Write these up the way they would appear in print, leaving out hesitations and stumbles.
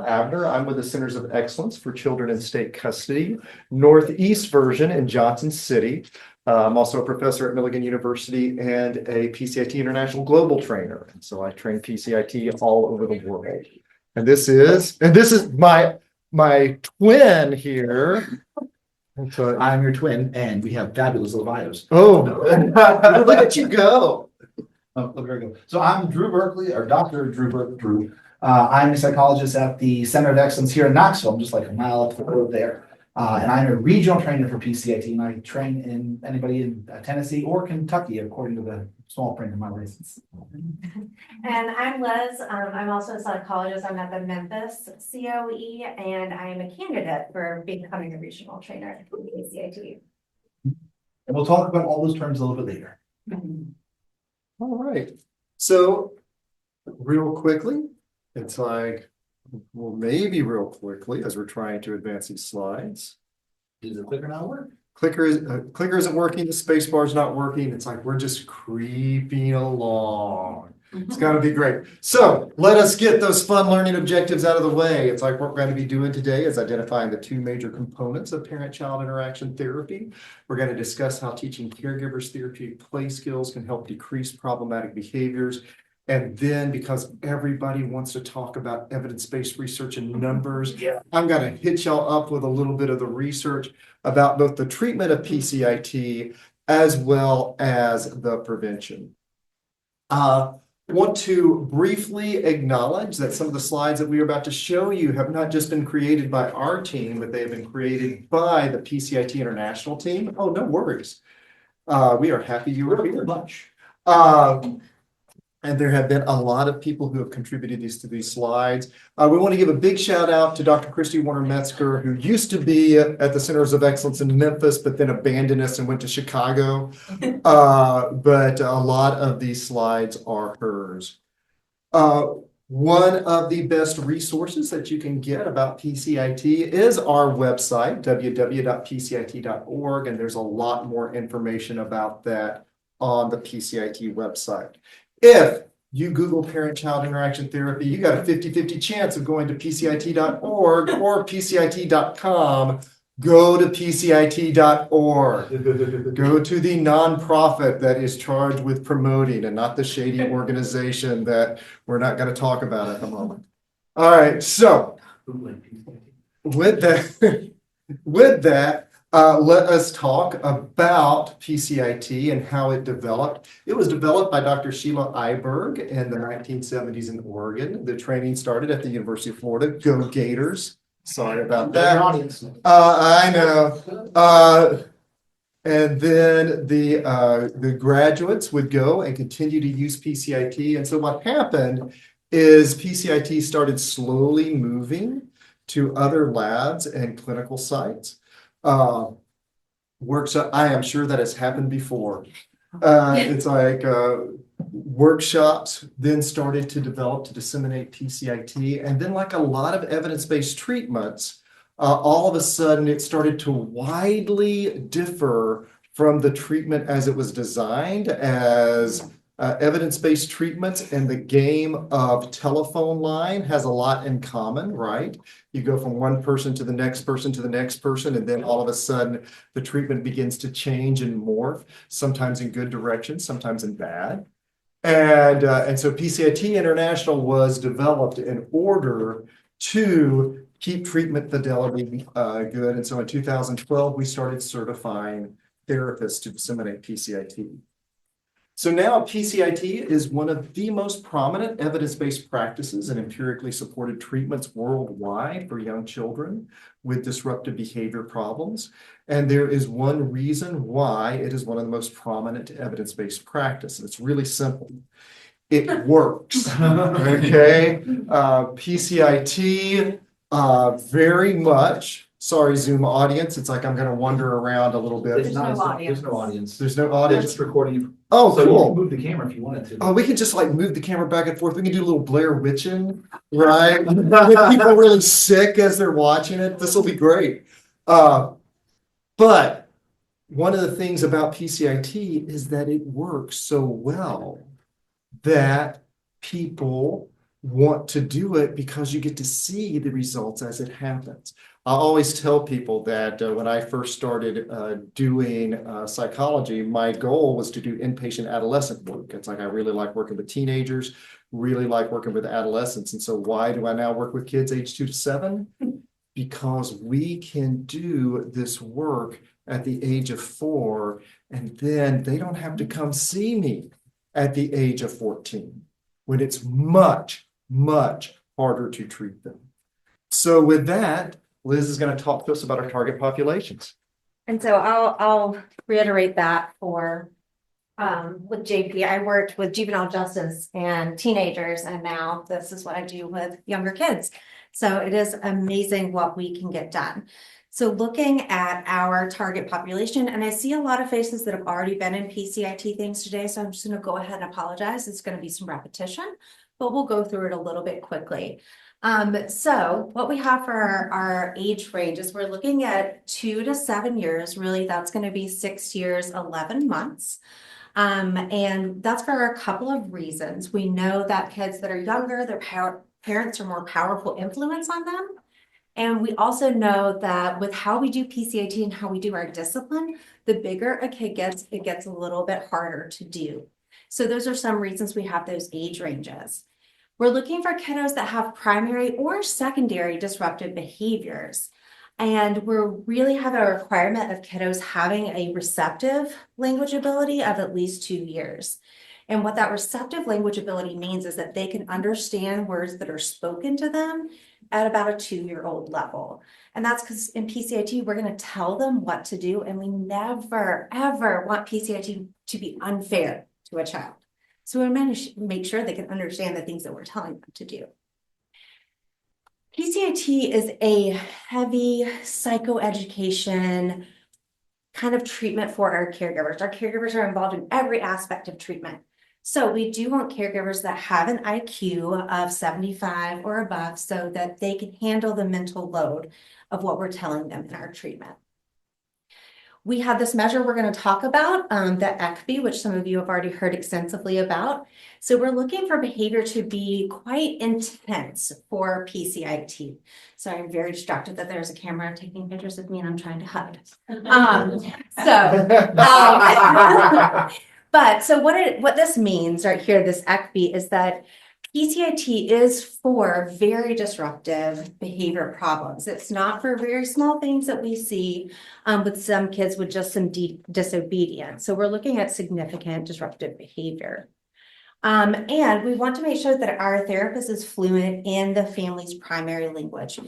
Abner. I'm with the Centers of Excellence for Children in State Custody, Northeast version in Johnson City. I'm also a professor at Milligan University and a PCIT International Global Trainer. And so I train PCIT all over the world. And this is my twin here. So I'm your twin, and we have fabulous little bios. Oh, look at you go. Oh, there we go. So I'm Drew Burkley, or Dr. Drew. I'm a psychologist at the Center of Excellence here in Knoxville. I'm just like a mile up the road there. And I'm a regional trainer for PCIT, and I train in anybody in Tennessee or Kentucky, according to the small print of my license. And I'm Liz. I'm also a psychologist. I'm at the Memphis COE, and I'm a candidate for becoming a regional trainer at PCIT. And we'll talk about all those terms a little bit later. All right. So real quickly, it's like, well, maybe real quickly as we're trying to advance these slides. Does the clicker not work? Clicker isn't working. The space bar is not working. It's like we're just creeping along. It's got to be great. So let us get those fun learning objectives out of the way. It's like what we're going to be doing today is identifying the two major components of parent-child interaction therapy. We're going to discuss how teaching caregivers therapeutic play skills can help decrease problematic behaviors. And then, because everybody wants to talk about evidence-based research and numbers, I'm going to hit y'all up with a little bit of the research about both the treatment of PCIT as well as the prevention. Want to briefly acknowledge that some of the slides that we are about to show you have not just been created by our team, but they have been created by the PCIT International team. Oh, no worries. We are happy you are here. Bunch. And there have been a lot of people who have contributed to these slides. We want to give a big shout out to Dr. Christy Warner-Metzger, who used to be at the Centers of Excellence in Memphis, but then abandoned us and went to Chicago. But a lot of these slides are hers. One of the best resources that you can get about PCIT is our website, www.pcit.org, and there's a lot more information about that on the PCIT website. If you Google parent-child interaction therapy, you got a 50-50 chance of going to PCIT.org or PCIT.com. Go to PCIT.org. Go to the nonprofit that is charged with promoting and not the shady organization that we're not going to talk about at the moment. All right, so with that, let us talk about PCIT and how it developed. It was developed by Dr. Sheila Iberg in the 1970s in Oregon. The training started at the University of Florida. Go Gators. Sorry about that. I know. And then the graduates would go and continue to use PCIT. And so what happened is PCIT started slowly moving to other labs and clinical sites. Workshop, I am sure that has happened before. It's like workshops then started to develop to disseminate PCIT, and then like a lot of evidence-based treatments, all of a sudden it started to widely differ from the treatment as it was designed as evidence-based treatments, and the game of telephone line has a lot in common, right? You go from one person to the next person to the next person, and then all of a sudden the treatment begins to change and morph, sometimes in good directions, sometimes in bad. And so PCIT International was developed in order to keep treatment fidelity good. And so in 2012, we started certifying therapists to disseminate PCIT. So now PCIT is one of the most prominent evidence-based practices and empirically supported treatments worldwide for young children with disruptive behavior problems. And there is one reason why it is one of the most prominent evidence-based practices. It's really simple. It works, okay? PCIT very much. Sorry, Zoom audience. It's like I'm going to wander around a little bit. There's no audience. There's no audience. Just recording. Oh, So cool. you can move the camera if you wanted to. Oh, we can just like move the camera back and forth. We can do a little Blair Witching, right? Make people really sick as they're watching it. This will be great. But one of the things about PCIT is that it works so well that people want to do it because you get to see the results as it happens. I always tell people that when I first started doing psychology, my goal was to do inpatient adolescent work. It's like I really like working with teenagers, really like working with adolescents. And so why do I now work with kids age 2 to 7? Because we can do this work at the age of 4, and then they don't have to come see me at the age of 14, when it's much, much harder to treat them. So with that, Liz is going to talk to us about our target populations. And so I'll reiterate that for with JP. I worked with juvenile justice and teenagers, and now this is what I do with younger kids. So it is amazing what we can get done. So looking at our target population, and I see a lot of faces that have already been in PCIT things today, so I'm just going to go ahead and apologize. It's going to be some repetition, but we'll go through it a little bit quickly. So what we have for our age range is we're looking at 2 to 7 years. Really, that's going to be 6 years, 11 months. And that's for a couple of reasons. We know that kids that are younger, their parents are more powerful influence on them. And we also know that with how we do PCIT and how we do our discipline, the bigger a kid gets, it gets a little bit harder to do. So those are some reasons we have those age ranges. We're looking for kiddos that have primary or secondary disruptive behaviors. And we really have a requirement of kiddos having a receptive language ability of at least 2 years. And what that receptive language ability means is that they can understand words that are spoken to them at about a 2-year-old level. And that's because in PCIT, we're going to tell them what to do. And we never, ever want PCIT to be unfair to a child. So we manage to make sure they can understand the things that we're telling them to do. PCIT is a heavy psychoeducation kind of treatment for our caregivers. Our caregivers are involved in every aspect of treatment. So we do want caregivers that have an IQ of 75 or above so that they can handle the mental load of what we're telling them in our treatment. We have this measure we're going to talk about, the ECB, which some of you have already heard extensively about. So we're looking for behavior to be quite intense for PCIT. So I'm very distracted that there's a camera taking pictures of me and I'm trying to hide. But so what this means right here, this ECB, is that PCIT is for very disruptive behavior problems. It's not for very small things that we see with some kids with just some disobedience. So we're looking at significant disruptive behavior. And we want to make sure that our therapist is fluent in the family's primary language.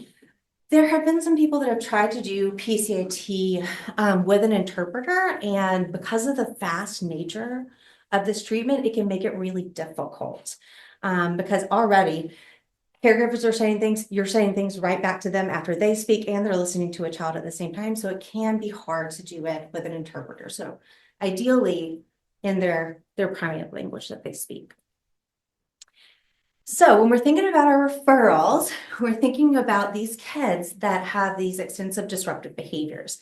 There have been some people that have tried to do PCIT with an interpreter, and because of the fast nature of this treatment, it can make it really difficult. Because already caregivers are saying things, you're saying things right back to them after they speak, and they're listening to a child at the same time. So it can be hard to do it with an interpreter. So ideally in their primary language that they speak. So when we're thinking about our referrals, we're thinking about these kids that have these extensive disruptive behaviors.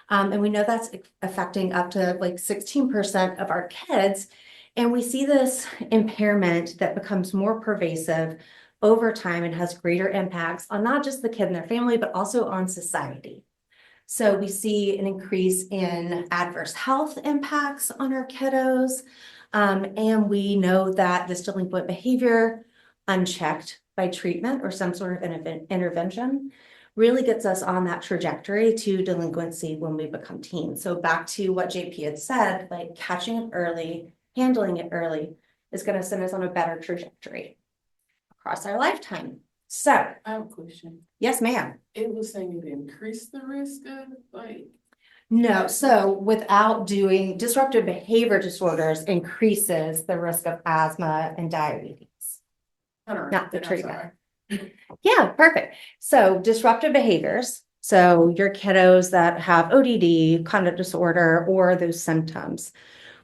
And we know that's affecting up to like 16% of our kids. And we see this impairment that becomes more pervasive over time and has greater impacts on not just the kid and their family, but also on society. So we see an increase in adverse health impacts on our kiddos. And we know that this delinquent behavior, unchecked by treatment or some sort of intervention, really gets us on that trajectory to delinquency when we become teens. So back to what JP had said, like catching it early, handling it early is going to send us on a better trajectory across our lifetime. So I have a question. Yes, ma'am. It was saying it increased the risk of like. No, so without doing disruptive behavior disorders increases the risk of asthma and diabetes. Not the treatment. Yeah, perfect. So disruptive behaviors. So your kiddos that have ODD, conduct disorder, or those symptoms.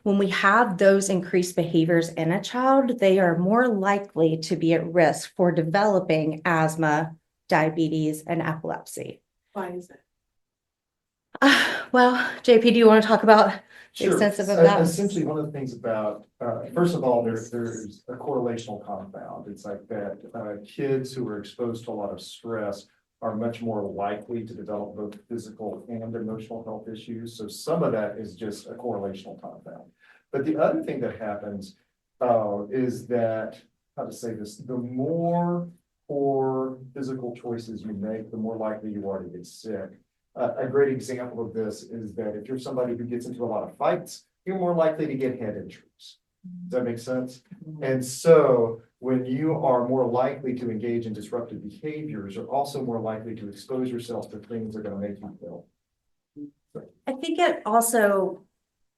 When we have those increased behaviors in a child, they are more likely to be at risk for developing asthma, diabetes, and epilepsy. Why is that? Well, JP, do you want to talk about the Sure. extensive of that? Essentially, one of the things about, first of all, there's a correlational compound. It's like that, kids who are exposed to a lot of stress are much more likely to develop both physical and emotional health issues. So some of that is just a correlational compound. But the other thing that happens, is that, how to say this, the more poor physical choices you make, the more likely you are to get sick. A great example of this is that if you're somebody who gets into a lot of fights, you're more likely to get head injuries. Does that make sense? And so when you are more likely to engage in disruptive behaviors, you're also more likely to expose yourself to things that are going to make you ill. I think it also,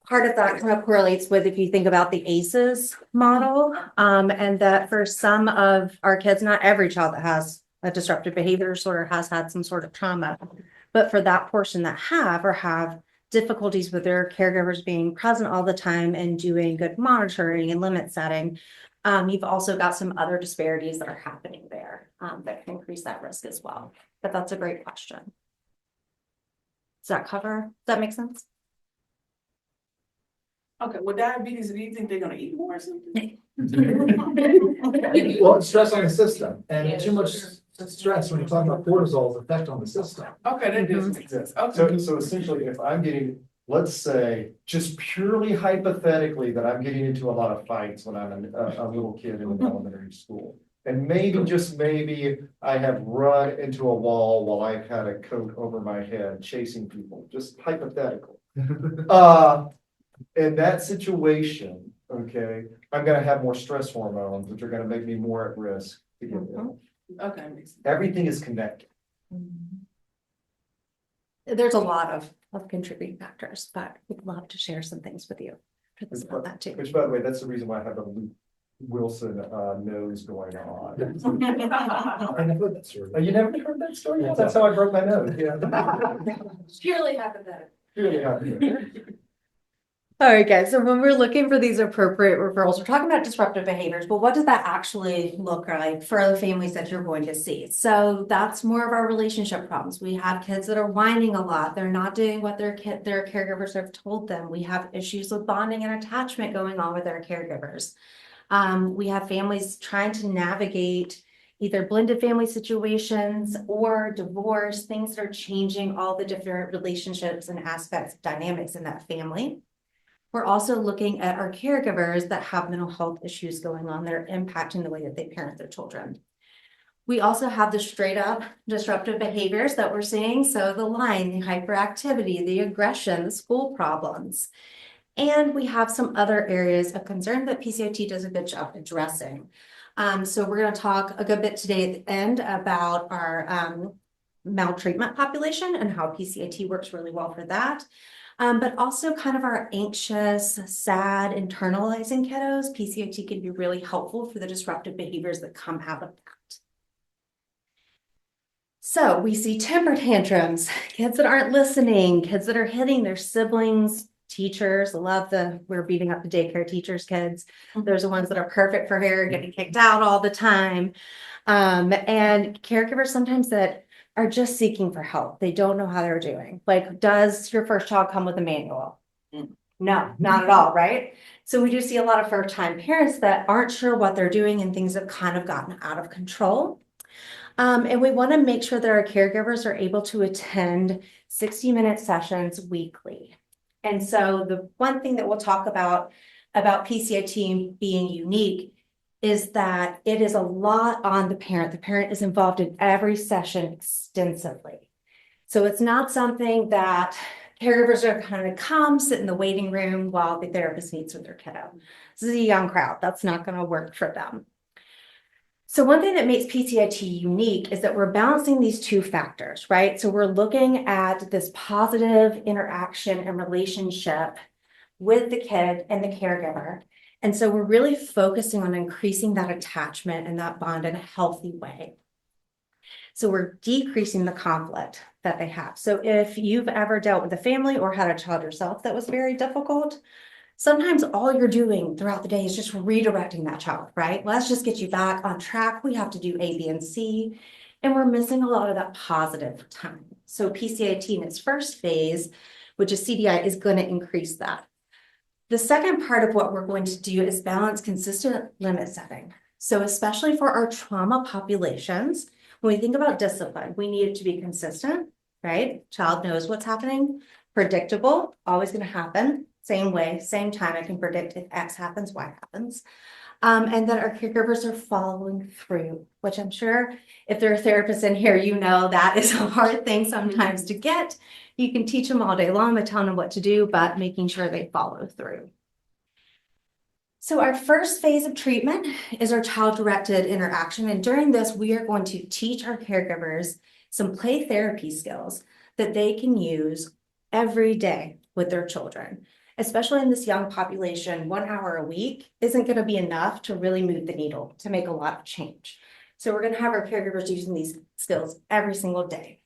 part of that kind of correlates with, if you think about the ACEs model, and that for some of our kids, not every child that has a disruptive behavior disorder has had some sort of trauma, but for that portion that have difficulties with their caregivers being present all the time and doing good monitoring and limit setting, you've also got some other disparities that are happening there, that can increase that risk as well. But that's a great question. Does that make sense? Okay, well, diabetes, do you think they're gonna eat more or something? Well, it's stress on the system, and Yeah, too much sure. stress when you talk about cortisol's effect on the system. Okay, that does make sense, okay. So essentially, if I'm getting, let's say, just purely hypothetically, that I'm getting into a lot of fights when I'm a little kid in an elementary school. And maybe, just maybe, I have run into a wall while I've had a coat over my head chasing people, just hypothetical. In that situation, okay, I'm gonna have more stress hormones, which are gonna make me more at risk to get ill. Okay, makes sense. Everything is connected. There's a lot of contributing factors, but we'd love to share some things with you about that too. Which, by the way, that's the reason why I have a Luke Wilson nose going on. I never heard that story. Oh, you never heard that story? Yeah, that's how I broke my nose. Yeah. Purely hypothetical. Really happy. All right, guys. So when we're looking for these appropriate referrals, we're talking about disruptive behaviors, but what does that actually look like for the families that you're going to see? So that's more of our relationship problems. We have kids that are whining a lot. They're not doing what their caregivers have told them. We have issues with bonding and attachment going on with their caregivers. We have families trying to navigate either blended family situations or divorce, things that are changing all the different relationships and aspects, dynamics in that family. We're also looking at our caregivers that have mental health issues going on that are impacting the way that they parent their children. We also have the straight up disruptive behaviors that we're seeing. So the lying, the hyperactivity, the aggression, the school problems. And we have some other areas of concern that PCIT does a good job addressing. So we're going to talk a good bit today at the end about our maltreatment population and how PCIT works really well for that. But also kind of our anxious, sad, internalizing kiddos. PCIT can be really helpful for the disruptive behaviors that come out of that. So we see temper tantrums, kids that aren't listening, kids that are hitting their siblings, teachers. We're beating up the daycare teachers' kids. There's the ones that are perfect for her, getting kicked out all the time. And caregivers sometimes that are just seeking for help. They don't know how they're doing. Like, does your first child come with a manual? No, not at all, right? So we do see a lot of first-time parents that aren't sure what they're doing and things have kind of gotten out of control. And we want to make sure that our caregivers are able to attend 60-minute sessions weekly. And so the one thing that we'll talk about PCIT being unique is that it is a lot on the parent. The parent is involved in every session extensively. So it's not something that caregivers are kind of come, sit in the waiting room while the therapist meets with their kiddo. This is a young crowd. That's not going to work for them. So one thing that makes PCIT unique is that we're balancing these two factors, right? So we're looking at this positive interaction and relationship with the kid and the caregiver. And so we're really focusing on increasing that attachment and that bond in a healthy way. So we're decreasing the conflict that they have. So if you've ever dealt with a family or had a child yourself that was very difficult, sometimes all you're doing throughout the day is just redirecting that child, right? Let's just get you back on track. We have to do A, B, and C. And we're missing a lot of that positive time. So PCIT in its first phase, which is CDI, is going to increase that. The second part of what we're going to do is balance consistent limit setting. So especially for our trauma populations, when we think about discipline, we need it to be consistent, right? Child knows what's happening, predictable, always going to happen, same way, same time. I can predict if X happens, Y happens. And that our caregivers are following through, which I'm sure if there are therapists in here, you know that is a hard thing sometimes to get. You can teach them all day long by telling them what to do, but making sure they follow through. So our first phase of treatment is our child-directed interaction. And during this, we are going to teach our caregivers some play therapy skills that they can use every day with their children. Especially in this young population, 1 hour a week isn't going to be enough to really move the needle, to make a lot of change. So we're going to have our caregivers using these skills every single day.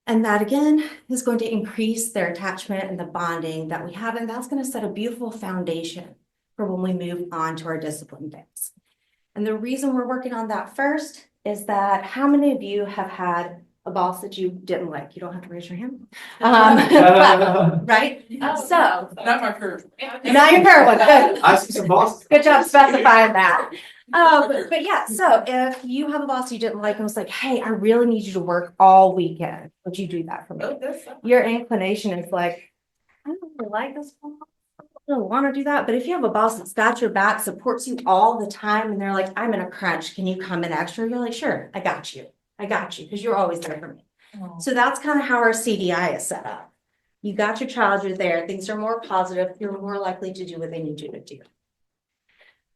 And that again is going to increase their attachment and the bonding that we have. And that's going to set a beautiful foundation for when we move on to our discipline days. And the reason we're working on that first is that how many of you have had a boss that you didn't like? You don't have to raise your hand. But, right? So, Not my curve. not your current one. Good. I see some bosses. Good job specifying that. But yeah, so if you have a boss you didn't like and was like, hey, I really need you to work all weekend, would you do that for me? Your inclination is like, I don't really like this boss. I don't want to do that. But if you have a boss that's got your back, supports you all the time, and they're like, I'm in a crunch, can you come in extra? You're like, sure, I got you, because you're always there for me. So that's kind of how our CDI is set up. You got your child, you're there, things are more positive, you're more likely to do what they need you to do.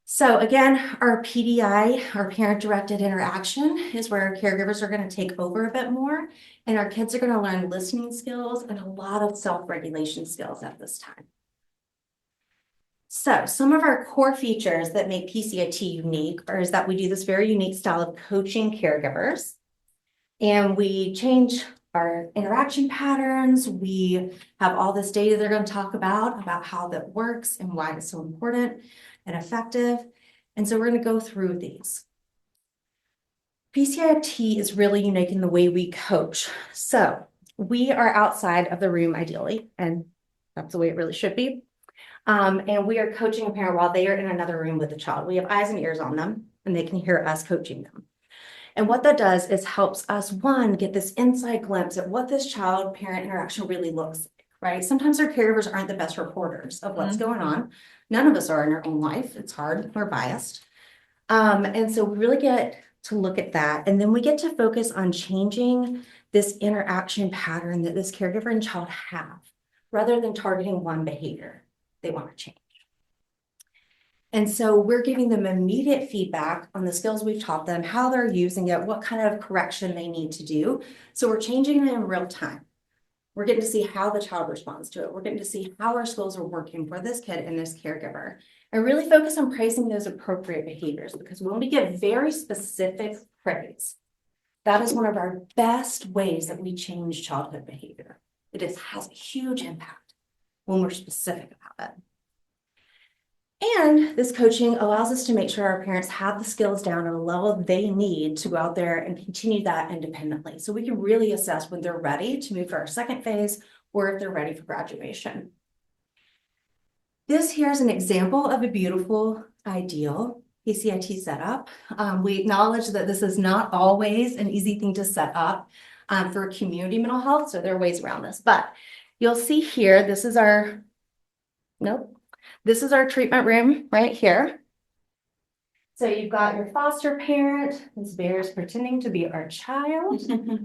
So again, our PDI, our parent-directed interaction, is where our caregivers are going to take over a bit more, and our kids are going to learn listening skills and a lot of self-regulation skills at this time. So some of our core features that make PCIT unique is that we do this very unique style of coaching caregivers, and we change our interaction patterns. We have all this data they're going to talk about how that works and why it's so important and effective. And so we're going to go through these. PCIT is really unique in the way we coach. So we are outside of the room ideally, and that's the way it really should be. And we are coaching a parent while they are in another room with the child. We have eyes and ears on them, and they can hear us coaching them. And what that does is helps us, one, get this inside glimpse at what this child-parent interaction really looks like, right? Sometimes our caregivers aren't the best reporters of what's going on. None of us are in our own life. It's hard. We're biased. And so we really get to look at that. And then we get to focus on changing this interaction pattern that this caregiver and child have, rather than targeting one behavior they want to change. And so we're giving them immediate feedback on the skills we've taught them, how they're using it, what kind of correction they need to do. So we're changing it in real time. We're getting to see how the child responds to it. We're getting to see how our skills are working for this kid and this caregiver, and really focus on praising those appropriate behaviors, because when we get very specific praise, that is one of our best ways that we change childhood behavior. It has a huge impact when we're specific about it. And this coaching allows us to make sure our parents have the skills down at a level they need to go out there and continue that independently. So we can really assess when they're ready to move to our second phase, or if they're ready for graduation. This here is an example of a beautiful, ideal PCIT setup. We acknowledge that this is not always an easy thing to set up for community mental health, so there are ways around this. But you'll see here, this is our treatment room right here. So you've got your foster parent. This bear is pretending to be our child,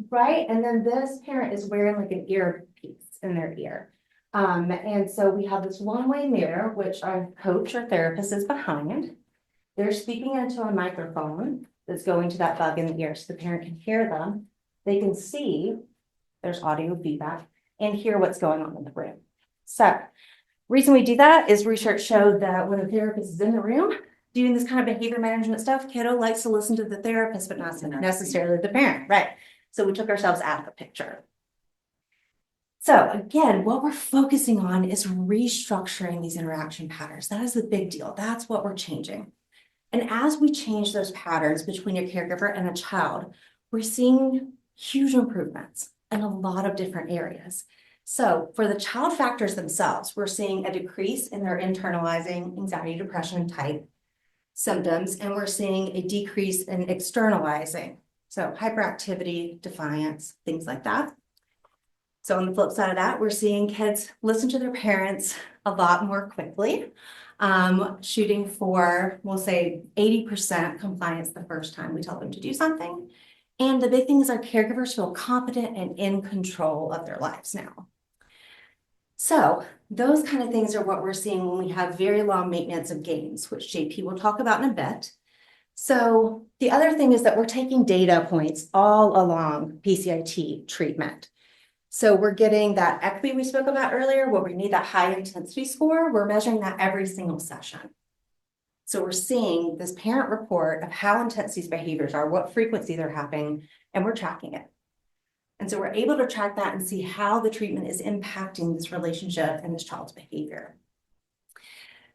right? And then this parent is wearing like an earpiece in their ear. And so we have this one-way mirror, which our coach or therapist is behind. They're speaking into a microphone that's going to that bug in the ear, so the parent can hear them. They can see, there's audio feedback, and hear what's going on in the room. So reason we do that is research showed that when a therapist is in the room doing this kind of behavior management stuff, kiddo likes to listen to the therapist, but not necessarily the parent, right? So we took ourselves out of the picture. So again, what we're focusing on is restructuring these interaction patterns. That is the big deal. That's what we're changing. And as we change those patterns between a caregiver and a child, we're seeing huge improvements in a lot of different areas. So for the child factors themselves, we're seeing a decrease in their internalizing anxiety, depression type symptoms, and we're seeing a decrease in externalizing. So hyperactivity, defiance, things like that. So on the flip side of that, we're seeing kids listen to their parents a lot more quickly, shooting for, we'll say 80% compliance the first time we tell them to do something. And the big thing is our caregivers feel competent and in control of their lives now. So those kind of things are what we're seeing when we have very long maintenance of gains, which JP will talk about in a bit. So the other thing is that we're taking data points all along PCIT treatment. So we're getting that equity we spoke about earlier, where we need that high intensity score. We're measuring that every single session. So we're seeing this parent report of how intense these behaviors are, what frequency they're happening, and we're tracking it. And so we're able to track that and see how the treatment is impacting this relationship and this child's behavior.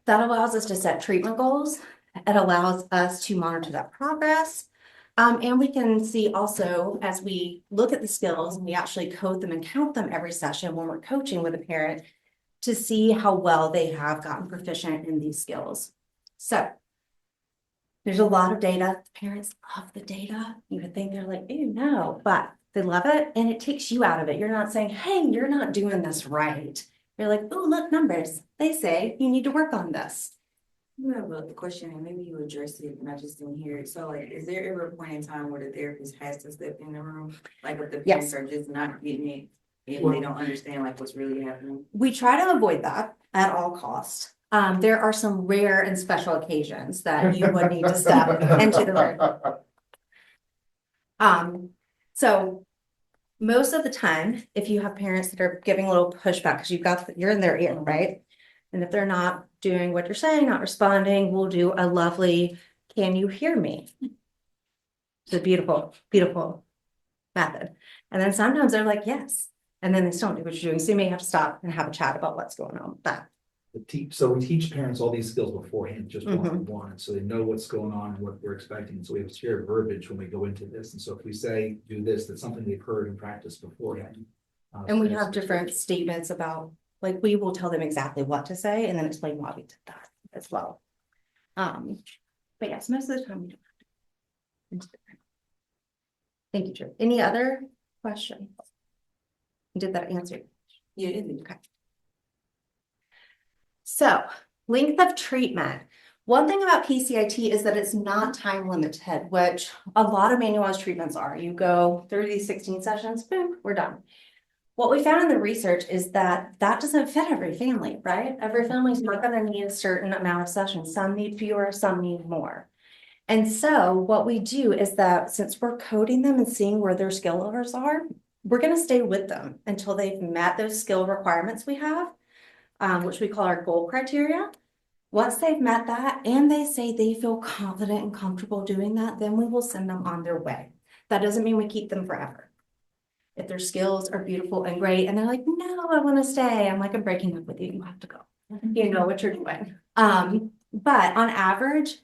That allows us to set treatment goals. It allows us to monitor that progress. And we can see also, as we look at the skills, and we actually code them and count them every session when we're coaching with a parent to see how well they have gotten proficient in these skills. So there's a lot of data. Parents love the data. You would think they're like, ew, no, but they love it. And it takes you out of it. You're not saying, hey, you're not doing this right. You're like, oh, look, numbers. They say you need to work on this. You have a question, and maybe you addressed it, and I just didn't hear it. So, like, is there ever a point in time where the therapist has to step in the room? Like, if the parents Yes. are just not getting it, and they don't understand, like, what's really happening? We try to avoid that at all costs. There are some rare and special occasions that you would need to step into the room. So most of the time, if you have parents that are giving a little pushback, because you're in their ear, right? And if they're not doing what you're saying, not responding, we'll do a lovely, can you hear me? It's a beautiful, beautiful method. And then sometimes they're like, yes. And then they still don't do what you're doing. So you may have to stop and have a chat about what's going on with that. So we teach parents all these skills beforehand, just one-on-one, so they know what's going on and what we're expecting. So we have shared verbiage when we go into this. And so if we say, do this, that's something they've heard and practiced beforehand. And we have different statements about, like, we will tell them exactly what to say and then explain why we did that as well. But yes, most of the time we don't have to. Thank you, Drew. Any other questions? Did that answer? Yeah, it is. Okay. So, length of treatment. One thing about PCIT is that it's not time limited, which a lot of manualized treatments are. You go through these 16 sessions, boom, we're done. What we found in the research is that that doesn't fit every family, right? Every family is not going to need a certain amount of sessions. Some need fewer, some need more. And so what we do is that since we're coding them and seeing where their skill levels are, we're going to stay with them until they've met those skill requirements we have, which we call our goal criteria. Once they've met that and they say they feel confident and comfortable doing that, then we will send them on their way. That doesn't mean we keep them forever. If their skills are beautiful and great and they're like, no, I want to stay. I'm like, I'm breaking up with you. You have to go. You know what you're doing. But on average,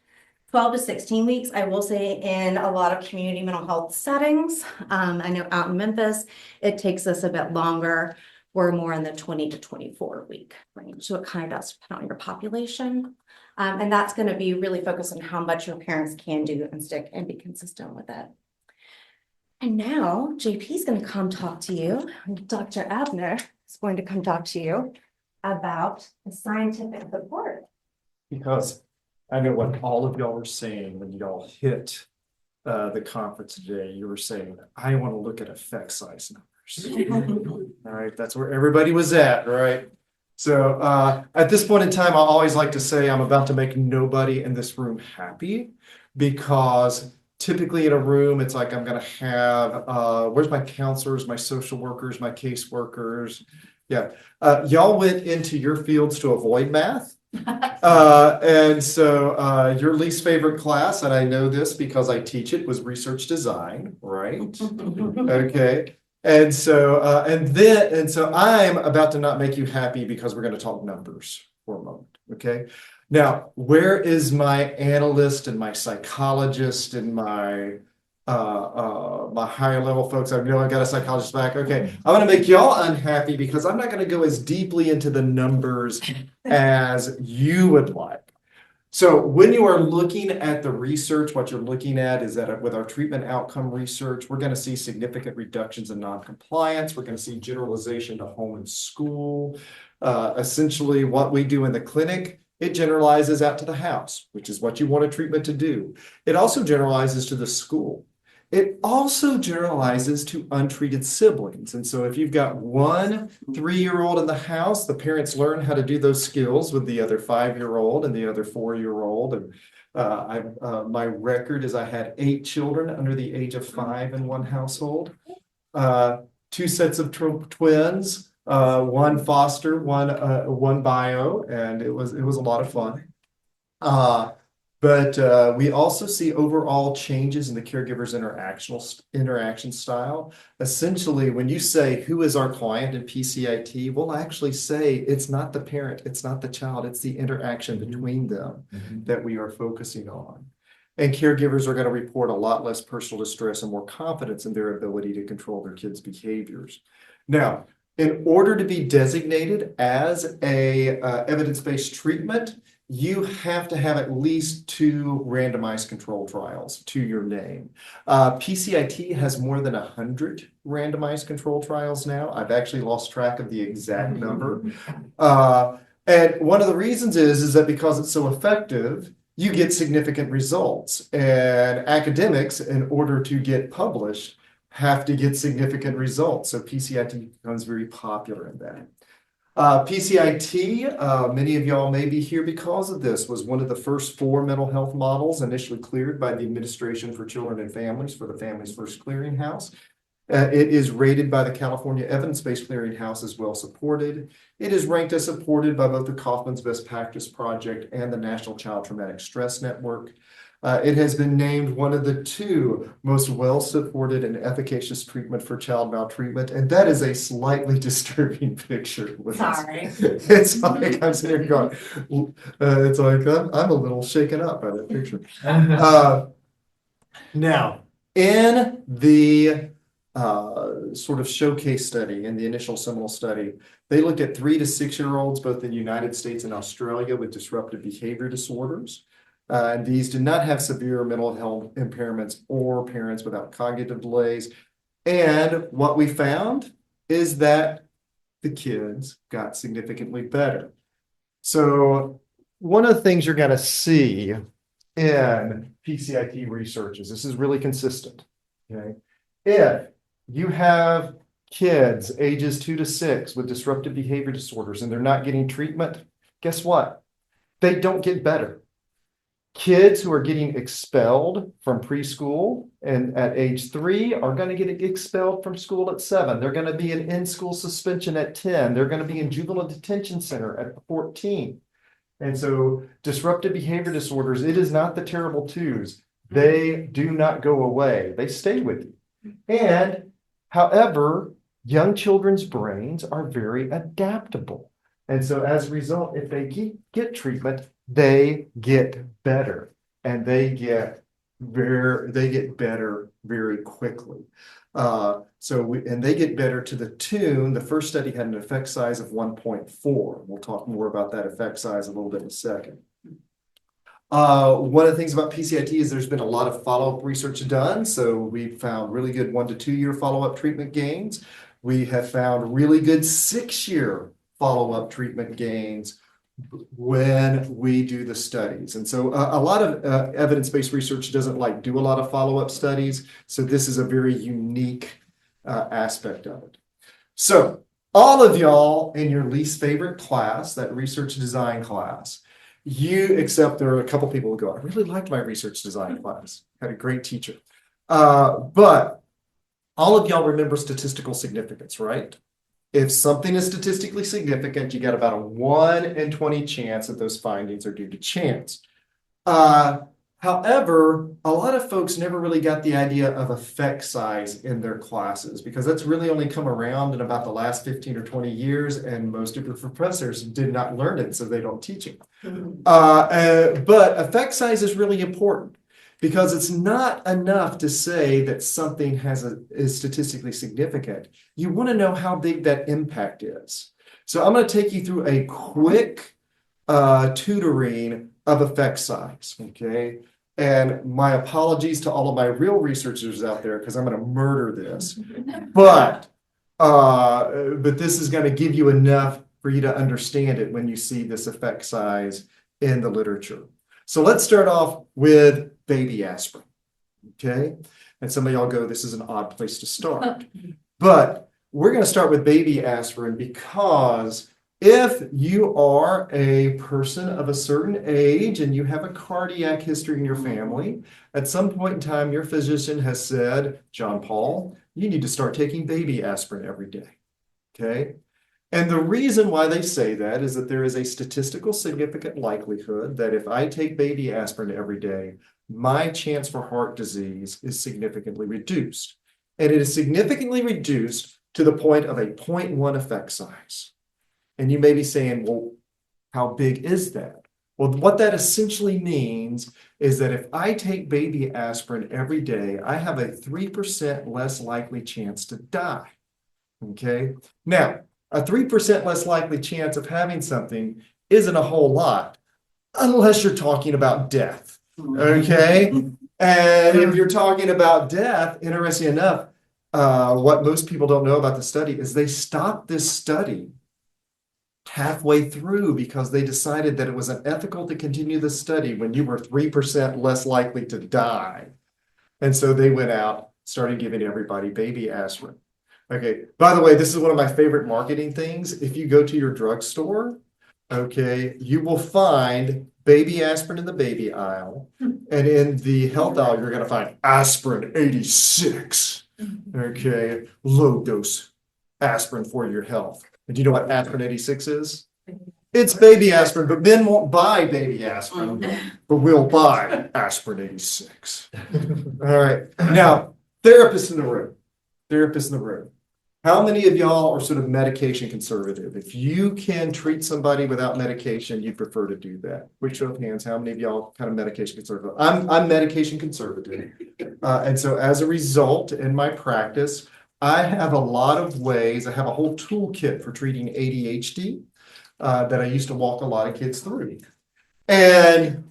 12 to 16 weeks, I will say in a lot of community mental health settings. I know out in Memphis, it takes us a bit longer. We're more in the 20 to 24 week range. So it kind of does depend on your population. And that's going to be really focused on how much your parents can do and stick and be consistent with it. And now JP is going to come talk to you. Dr. Abner is going to come talk to you about the scientific support. Because I know what all of y'all were saying when y'all hit the conference today. You were saying, I want to look at effect size numbers. All right, that's where everybody was at, right? So at this point in time, I always like to say I'm about to make nobody in this room happy, because typically in a room, it's like I'm going to have, where's my counselors, my social workers, my caseworkers? Yeah, y'all went into your fields to avoid math. And so your least favorite class, and I know this because I teach it, was research design, right? Okay. And so I'm about to not make you happy because we're going to talk numbers for a moment. Okay. Now, where is my analyst and my psychologist and my my higher level folks, I know I got a psychologist back. Okay, I'm gonna make y'all unhappy because I'm not gonna go as deeply into the numbers as you would like. So when you are looking at the research, what you're looking at is that with our treatment outcome research, we're going to see significant reductions in noncompliance. We're going to see generalization to home and school. Essentially, what we do in the clinic, it generalizes out to the house, which is what you want a treatment to do. It also generalizes to the school. It also generalizes to untreated siblings. And so if you've got one 3-year-old in the house, the parents learn how to do those skills with the other 5-year-old and the other 4-year-old. And my record is I had 8 children under the age of 5 in one household, 2 sets of twins, 1 foster, one bio, and it was a lot of fun. But we also see overall changes in the caregiver's interaction style. Essentially, when you say, who is our client in PCIT, we'll actually say it's not the parent, it's not the child, it's the interaction between them that we are focusing on. And caregivers are going to report a lot less personal distress and more confidence in their ability to control their kids' behaviors. Now, in order to be designated as a evidence-based treatment, you have to have at least 2 randomized control trials to your name. PCIT has more than 100 randomized control trials now. I've actually lost track of the exact number. And one of the reasons is that because it's so effective, you get significant results. And academics, in order to get published, have to get significant results. So PCIT becomes very popular in that. PCIT, many of y'all may be here because of this, was one of the first 4 mental health models initially cleared by the Administration for Children and Families for the Families First Clearinghouse. It is rated by the California Evidence-Based Clearinghouse as well supported. It is ranked as supported by both the Kaufman's Best Practice Project and the National Child Traumatic Stress Network. It has been named one of the 2 most well-supported and efficacious treatment for child maltreatment, and that is a slightly disturbing picture. Sorry. It's like I'm sitting here going, it's like I'm a little shaken up by that picture. Now, in the sort of showcase study, in the initial seminal study, they looked at 3 to 6-year-olds, both in the United States and Australia, with disruptive behavior disorders. And these did not have severe mental health impairments or parents without cognitive delays. And what we found is that the kids got significantly better. So one of the things you're going to see in PCIT research is this is really consistent. Okay, if you have kids ages 2 to 6 with disruptive behavior disorders and they're not getting treatment, guess what? They don't get better. Kids who are getting expelled from preschool and at age 3 are going to get expelled from school at 7. They're going to be in school suspension at 10. They're going to be in juvenile detention center at 14. And so disruptive behavior disorders, it is not the terrible twos. They do not go away. They stay with you. And however, young children's brains are very adaptable. And so as a result, if they get treatment, they get better, and they get better very quickly. And they get better to the tune. The first study had an effect size of 1.4. We'll talk more about that effect size a little bit in a second. One of the things about PCIT is there's been a lot of follow-up research done. So we found really good 1 to 2 year follow-up treatment gains. We have found really good 6-year follow-up treatment gains when we do the studies. And so a lot of evidence-based research doesn't do a lot of follow-up studies. So this is a very unique aspect of it. So all of y'all in your least favorite class, that research design class, except there are a couple people who go, I really liked my research design class. Had a great teacher. But all of y'all remember statistical significance, right? If something is statistically significant, you got about a 1 in 20 chance that those findings are due to chance. However, a lot of folks never really got the idea of effect size in their classes because that's really only come around in about the last 15 or 20 years, and most of your professors did not learn it, so they don't teach it. But effect size is really important because it's not enough to say that something is statistically significant. You want to know how big that impact is. So I'm going to take you through a quick tutoring of effect size, okay? And my apologies to all of my real researchers out there because I'm going to murder this. But this is going to give you enough for you to understand it when you see this effect size in the literature. So let's start off with baby aspirin, okay? And some of y'all go, this is an odd place to start. But we're going to start with baby aspirin because if you are a person of a certain age and you have a cardiac history in your family, at some point in time, your physician has said, John Paul, you need to start taking baby aspirin every day, okay? And the reason why they say that is that there is a statistical significant likelihood that if I take baby aspirin every day, my chance for heart disease is significantly reduced. And it is significantly reduced to the point of a 0.1 effect size. And you may be saying, well, how big is that? Well, what that essentially means is that if I take baby aspirin every day, I have a 3% less likely chance to die, okay? Now, a 3% less likely chance of having something isn't a whole lot, unless you're talking about death, okay? And if you're talking about death, interesting enough, what most people don't know about the study is they stopped this study halfway through because they decided that it was unethical to continue the study when you were 3% less likely to die. And so they went out, started giving everybody baby aspirin. Okay, by the way, this is one of my favorite marketing things. If you go to your drugstore, okay, you will find baby aspirin in the baby aisle. And in the health aisle, you're going to find aspirin 86. Okay, low dose aspirin for your health. And do you know what aspirin 86 is? It's baby aspirin, but men won't buy baby aspirin, but we'll buy aspirin 86. All right, now, therapists in the room. Therapists in the room. How many of y'all are sort of medication conservative? If you can treat somebody without medication, you prefer to do that. Quick show of hands, how many of y'all kind of medication conservative? I'm medication conservative. And so as a result, in my practice, I have a lot of ways, I have a whole toolkit for treating ADHD that I used to walk a lot of kids through. And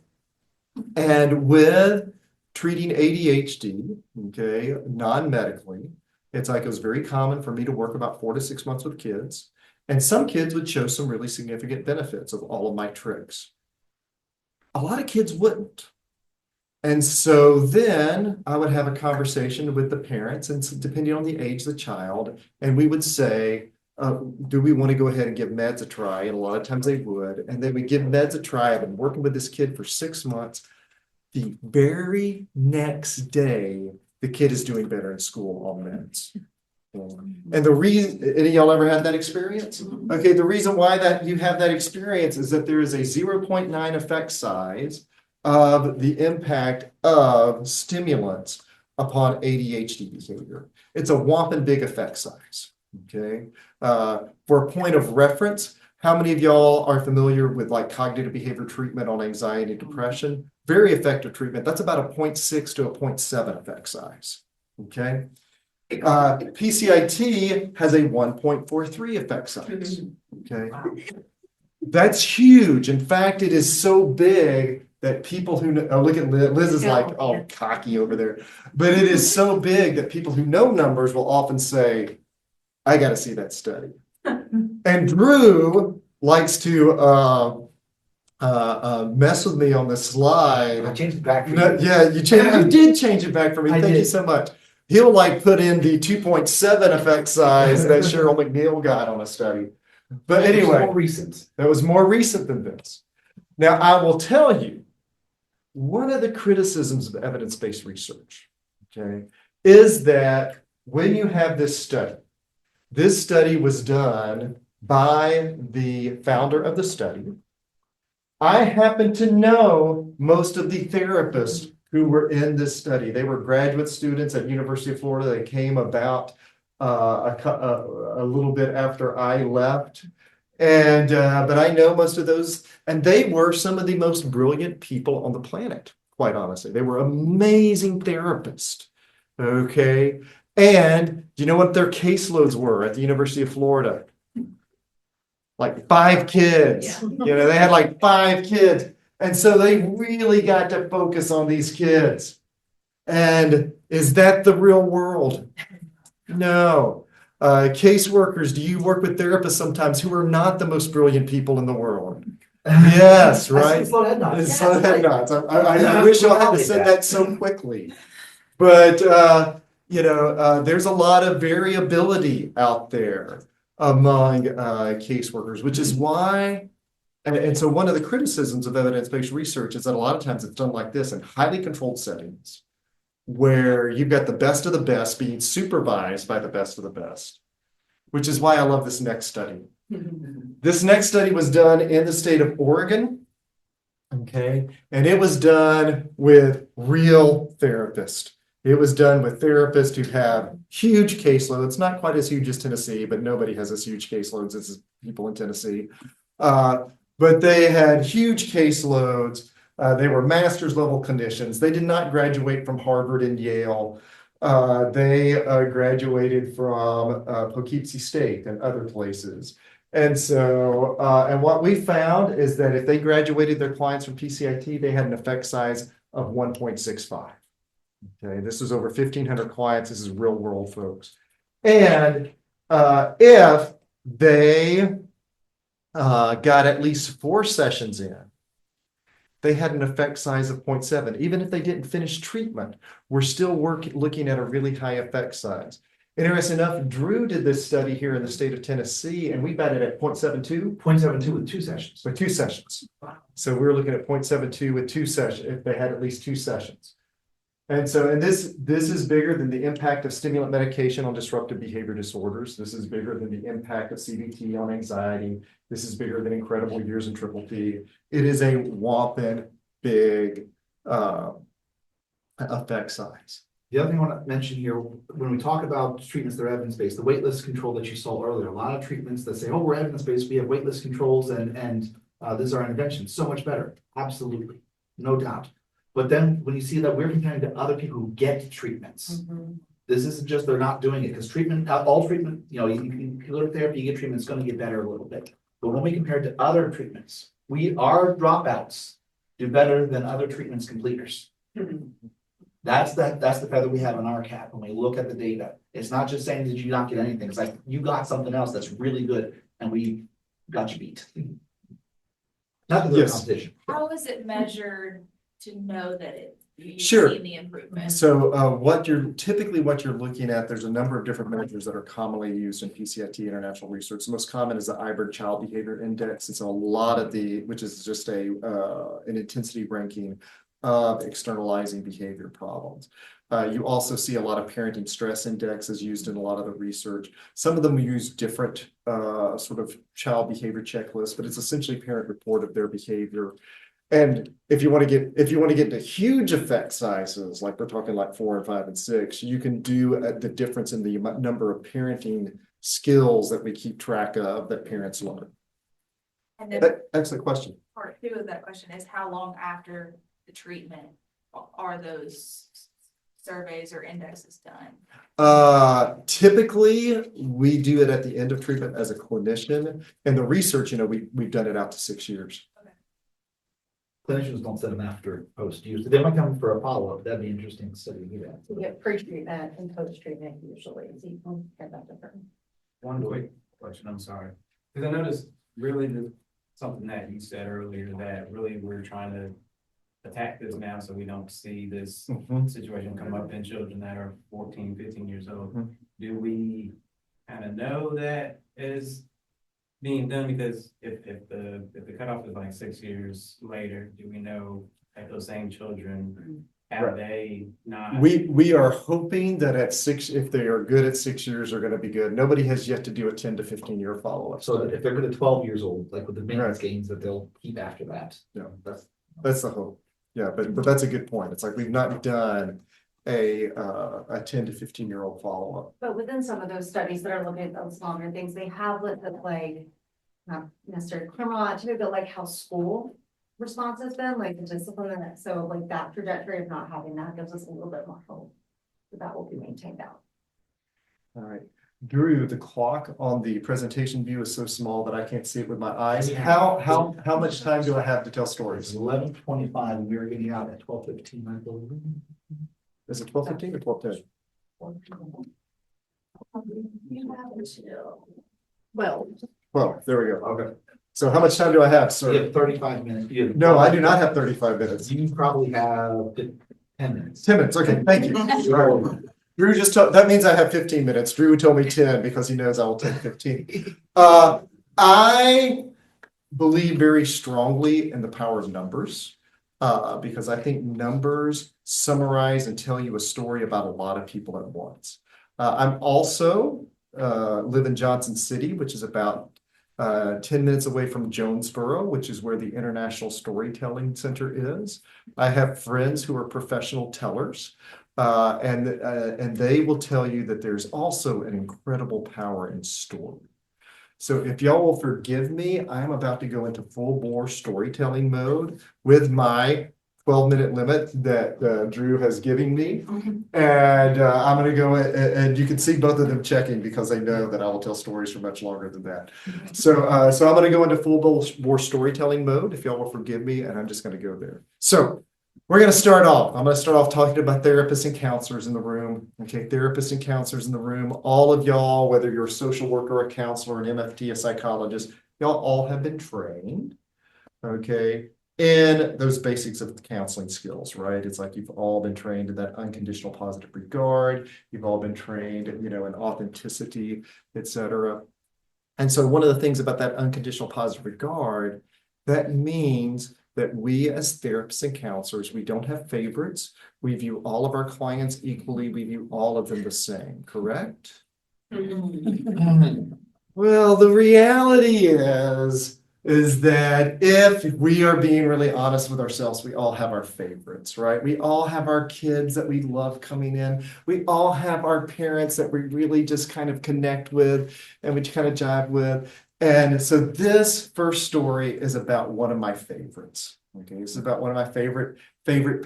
with treating ADHD, okay, non-medically, it's like it was very common for me to work about 4 to 6 months with kids. And some kids would show some really significant benefits of all of my tricks. A lot of kids wouldn't. And so then I would have a conversation with the parents, and depending on the age of the child, and we would say, do we want to go ahead and give meds a try? And a lot of times they would. And then we give meds a try. I've been working with this kid for 6 months. The very next day, the kid is doing better in school on meds. And the reason, any of y'all ever had that experience? Okay, the reason why that you have that experience is that there is a 0.9 effect size of the impact of stimulants upon ADHD behavior. It's a whopping big effect size, okay? For a point of reference, how many of y'all are familiar with like cognitive behavior treatment on anxiety and depression? Very effective treatment. That's about a 0.6 to a 0.7 effect size, okay? PCIT has a 1.43 effect size, okay? That's huge. In fact, it is so big that people who know, look at Liz is like, oh, cocky over there. But it is so big that people who know numbers will often say, I got to see that study. And Drew likes to mess with me on the slide. I changed it back for No, you. yeah, you did change it back for me. I Thank you did. so much. He'll like put in the 2.7 effect size that Cheryl McNeil got on a study. But It's anyway, more recent. that was more recent than this. Now, I will tell you, one of the criticisms of evidence-based research, okay, is that when you have this study was done by the founder of the study. I happen to know most of the therapists who were in this study. They were graduate students at University of Florida. They came about a little bit after I left. And but I know most of those, and they were some of the most brilliant people on the planet, quite honestly. They were amazing therapists. Okay. And do you know what their caseloads were at the University of Florida? Like 5 kids. They had like 5 kids. And so they really got to focus on these kids. And is that the real world? No. Caseworkers, do you work with therapists sometimes who are not the most brilliant people in the world? Yes, right? Slow head nods. It's slow head nods. I wish I had said that so quickly. But, there's a lot of variability out there among caseworkers, which is why, and so one of the criticisms of evidence-based research is that a lot of times it's done like this in highly controlled settings, where you've got the best of the best being supervised by the best of the best, which is why I love this next study. This next study was done in the state of Oregon, okay, and it was done with real therapists. It was done with therapists who have huge caseloads, not quite as huge as Tennessee, but nobody has as huge caseloads as people in Tennessee. But they had huge caseloads. They were master's level clinicians. They did not graduate from Harvard and Yale. They graduated from Poughkeepsie State and other places. And so, and what we found is that if they graduated their clients from PCIT, they had an effect size of 1.65. Okay, this is over 1,500 clients. This is real world folks. And if they got at least 4 sessions in, they had an effect size of 0.7. Even if they didn't finish treatment, we're still looking at a really high effect size. Interesting enough, Drew did this study here in the state of Tennessee, and we got it at 0.72. 0.72 with 2 sessions. With 2 sessions. So we were looking at 0.72 with 2 sessions, if they had at least 2 sessions. And so, and this is bigger than the impact of stimulant medication on disruptive behavior disorders. This is bigger than the impact of CBT on anxiety. This is bigger than incredible years in triple P. It is a whopping big effect size. The other thing I want to mention here, when we talk about treatments that are evidence-based, the waitlist control that you saw earlier, a lot of treatments that say, oh, we're evidence-based, we have waitlist controls and this is our intervention, so much better. Absolutely, no doubt. But then when you see that we're comparing to other people who get treatments, this isn't just they're not doing it, because treatment, all treatment, you go to therapy, you get treatment, it's going to get better a little bit. But when we compare to other treatments, our dropouts do better than other treatments completers. That's the feather we have in our cap when we look at the data. It's not just saying, did you not get anything? It's like you got something else that's really good and we got you beat. Not the Yes. competition. How is it measured to know that you've Sure. seen the improvement? So what you're looking at, there's a number of different measures that are commonly used in PCIT international research. The most common is the IBERT Child Behavior Index. It's a lot of which is just an intensity ranking of externalizing behavior problems. You also see a lot of parenting stress indexes used in a lot of the research. Some of them use different sort of child behavior checklists, but it's essentially parent report of their behavior. And if you want to get into huge effect sizes, like we're talking like 4 and 5 and 6, you can do the difference in the number of parenting skills that we keep track of that parents learn. And then Excellent question. part 2 of that question is how long after the treatment are those surveys or indexes done? Typically, we do it at the end of treatment as a clinician. And the research, we've done it out to 6 years. Clinicians don't set them after post-use. They might come for a follow-up. That'd be interesting to study that. You get pre-treatment and post-treatment usually. So you can get that different. One quick question, I'm sorry, because I noticed really something that you said earlier, that really we're trying to attack this now so we don't see this situation come up in children that are 14, 15 years old. Do we kind of know that is being done? Because if the cutoff is like 6 years later, do we know that those same children have they not? We are hoping that at 6, if they are good at 6 years, are going to be good. Nobody has yet to do a 10 to 15 year follow-up. So if they're good at 12 years old, like with the maintenance gains, that they'll keep after that. Yeah, that's the hope. Yeah, but that's a good point. It's like we've not done a 10 to 15-year-old follow-up. But within some of those studies that are looking at those longer things, they have looked at like, not necessarily criminal activity, but like how school response has been, like the discipline, and so like that trajectory of not having that gives us a little bit more hope that that will be maintained out. All right. Drew, the clock on the presentation view is so small that I can't see it with my eyes. How much time do I have to tell It's stories? 11:25, and we were getting out at 12:15, I believe. Is it 12:15 or 12:10? Well, Well, there we go. Okay. So how much time do I have, You sir? have 35 minutes. You have- No, I do not have 35 minutes. You probably have 10 minutes. 10 minutes. Okay, thank you. All right. Drew just told, that means I have 15 minutes. Drew told me 10 because he knows I will take 15. I believe very strongly in the power of numbers. Because I think numbers summarize and tell you a story about a lot of people at once. I'm also live in Johnson City, which is about 10 minutes away from Jonesboro, which is where the International Storytelling Center is. I have friends who are professional tellers, and they will tell you that there's also an incredible power in story. So if y'all will forgive me, I'm about to go into full bore storytelling mode with my 12-minute limit that Drew has given me. And I'm going to go and you can see both of them checking because they know that I will tell stories for much longer than that. So I'm going to go into full bore storytelling mode if y'all will forgive me, and I'm just going to go there. So we're going to start off. I'm going to start off talking about therapists and counselors in the room. Okay, therapists and counselors in the room. All of y'all, whether you're a social worker, a counselor, an MFT, a psychologist, y'all all have been trained, okay, in those basics of counseling skills, right? It's like you've all been trained in that unconditional positive regard. You've all been trained, in authenticity, etc. And so one of the things about that unconditional positive regard, that means that we as therapists and counselors, we don't have favorites. We view all of our clients equally. We view all of them the same, correct? Well, the reality is that if we are being really honest with ourselves, we all have our favorites, right? We all have our kids that we love coming in. We all have our parents that we really just kind of connect with and we kind of jive with. And so this first story is about one of my favorites. Okay, this is about one of my favorite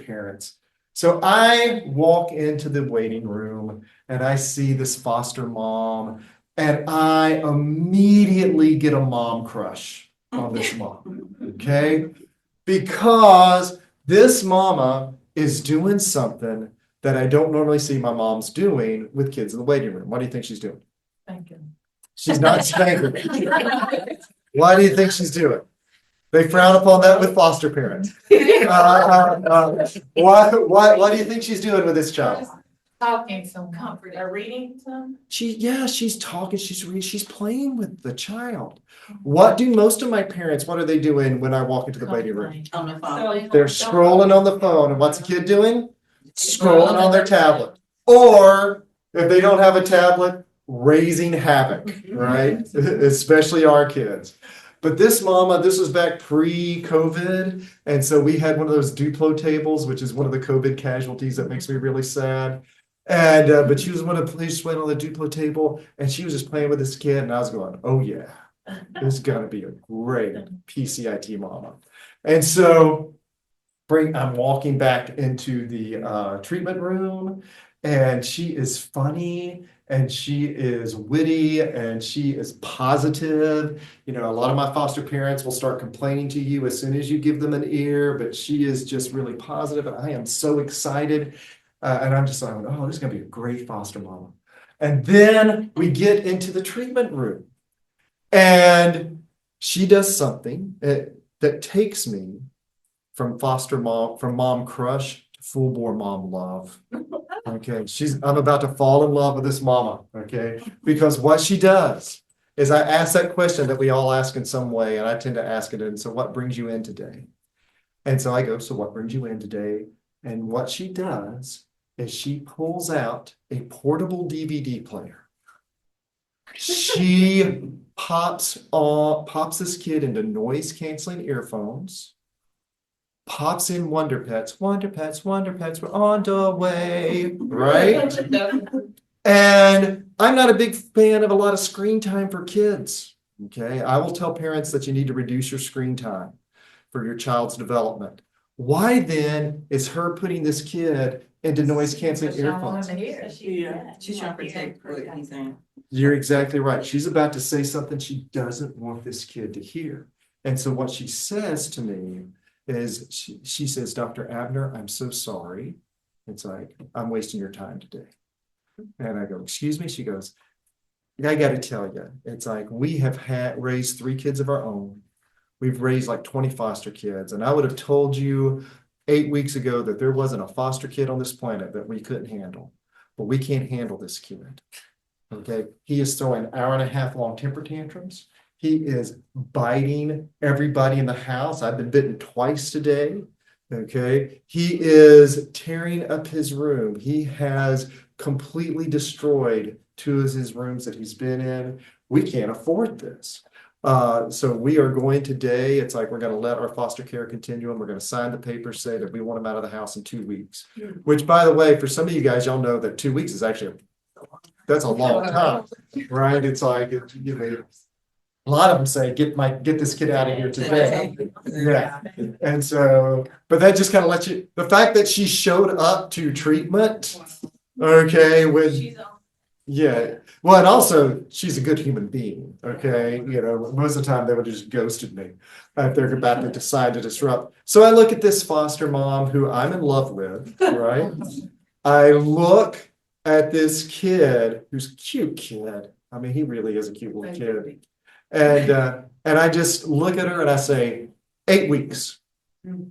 parents. So I walk into the waiting room and I see this foster mom, and I immediately get a mom crush on this mom. Okay, because this mama is doing something that I don't normally see my moms doing with kids in the waiting room. What do you think she's doing? thank you. She's not spanking. Why do you think she's doing? They frown upon that with foster parents. Why do you think she's doing with this child? Talking some Comforting. Or reading some. She's talking, she's reading, she's playing with the child. What do most of my parents, what are they doing when I walk into the waiting room? On the phone. They're scrolling on the phone, and what's the kid doing? Scrolling on their tablet. Or if they don't have a tablet, raising havoc, right? Especially our kids. But this mama, this was back pre-COVID. And so we had one of those Duplo tables, which is one of the COVID casualties that makes me really sad. And but she was one of the police went on the Duplo table and she was just playing with this kid. And I was going, oh yeah, this is gonna be a great PCIT mama. And so I'm walking back into the treatment room, and she is funny and she is witty and she is positive. A lot of my foster parents will start complaining to you as soon as you give them an ear, but she is just really positive, and I am so excited. And I'm just like, oh, this is gonna be a great foster mama. And then we get into the treatment room, and she does something that takes me from mom crush to full bore mom love. Okay, I'm about to fall in love with this mama, okay? Because what she does is I ask that question that we all ask in some way, and I tend to ask it, and so what brings you in today? And so I go, so what brings you in today? And what she does is she pulls out a portable DVD player. She pops this kid into noise canceling earphones, pops in Wonder Pets, we're on the way, right? And I'm not a big fan of a lot of screen time for kids, okay? I will tell parents that you need to reduce your screen time. for your child's development. Why then is her putting this kid into noise canceling earphones? Yeah. She's trying to protect what he's saying. You're exactly right. She's about to say something she doesn't want this kid to hear. And so what she says to me is she says, Dr. Abner, I'm so sorry. It's like, I'm wasting your time today. And I go, excuse me? She goes, I got to tell you, it's like we have raised 3 kids of our own. We've raised like 20 foster kids. And I would have told you 8 weeks ago that there wasn't a foster kid on this planet that we couldn't handle. But we can't handle this kid. Okay. He is throwing 1.5 hour long temper tantrums. He is biting everybody in the house. I've been bitten twice today. Okay. He is tearing up his room. He has completely destroyed 2 of his rooms that he's been in. We can't afford this. So we are going today, it's like we're going to let our foster care continuum. We're going to sign the papers, say that we want him out of the house in 2 weeks. Which, by the way, for some of you guys, y'all know that 2 weeks is actually that's a long time, right? It's like, you know, a lot of them say, get this kid out of here today. Yeah. And so, but that just kind of lets you, the fact that she showed up to treatment, okay, with, yeah. Well, and also she's a good human being, okay? You know, most of the time they would have just ghosted me if they're about to decide to disrupt. So I look at this foster mom who I'm in love with, right? I look at this kid who's a cute kid. I mean, he really is a cute little kid. And I just look at her and I say, 8 weeks. And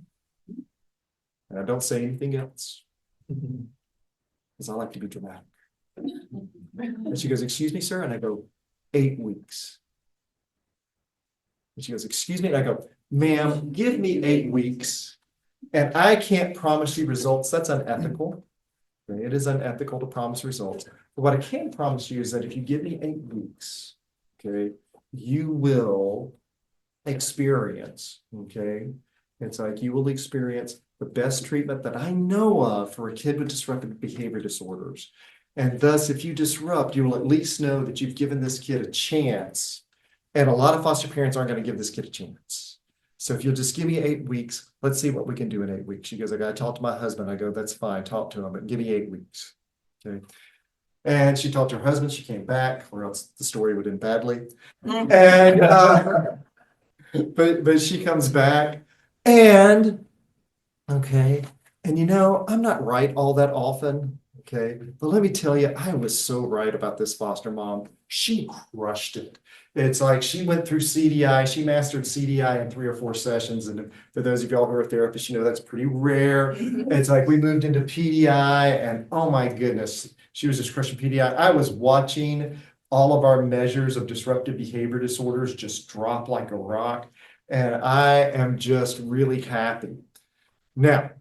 I don't say anything else. Because I like to be dramatic. And she goes, excuse me, sir? And I go, 8 weeks. And she goes, excuse me? And I go, ma'am, give me 8 weeks. And I can't promise you results. That's unethical. It is unethical to promise results. But what I can promise you is that if you give me 8 weeks, okay, you will experience, okay? It's like you will experience the best treatment that I know of for a kid with disruptive behavior disorders. And thus, if you disrupt, you will at least know that you've given this kid a chance. And a lot of foster parents aren't going to give this kid a chance. So if you'll just give me 8 weeks, let's see what we can do in 8 weeks. She goes, I got to talk to my husband. I go, that's fine. Talk to him, but give me 8 weeks. Okay. And she talked to her husband. She came back, or else the story would end badly. And but she comes back, and okay, and you know, I'm not right all that often. Okay, but let me tell you, I was so right about this foster mom. She crushed it. It's like she went through CDI. She mastered CDI in 3 or 4 sessions. And for those of y'all who are therapists, you know that's pretty rare. It's like we moved into PDI, and oh my goodness, she was just crushing PDI. I was watching all of our measures of disruptive behavior disorders just drop like a rock. And I am just really happy. Now,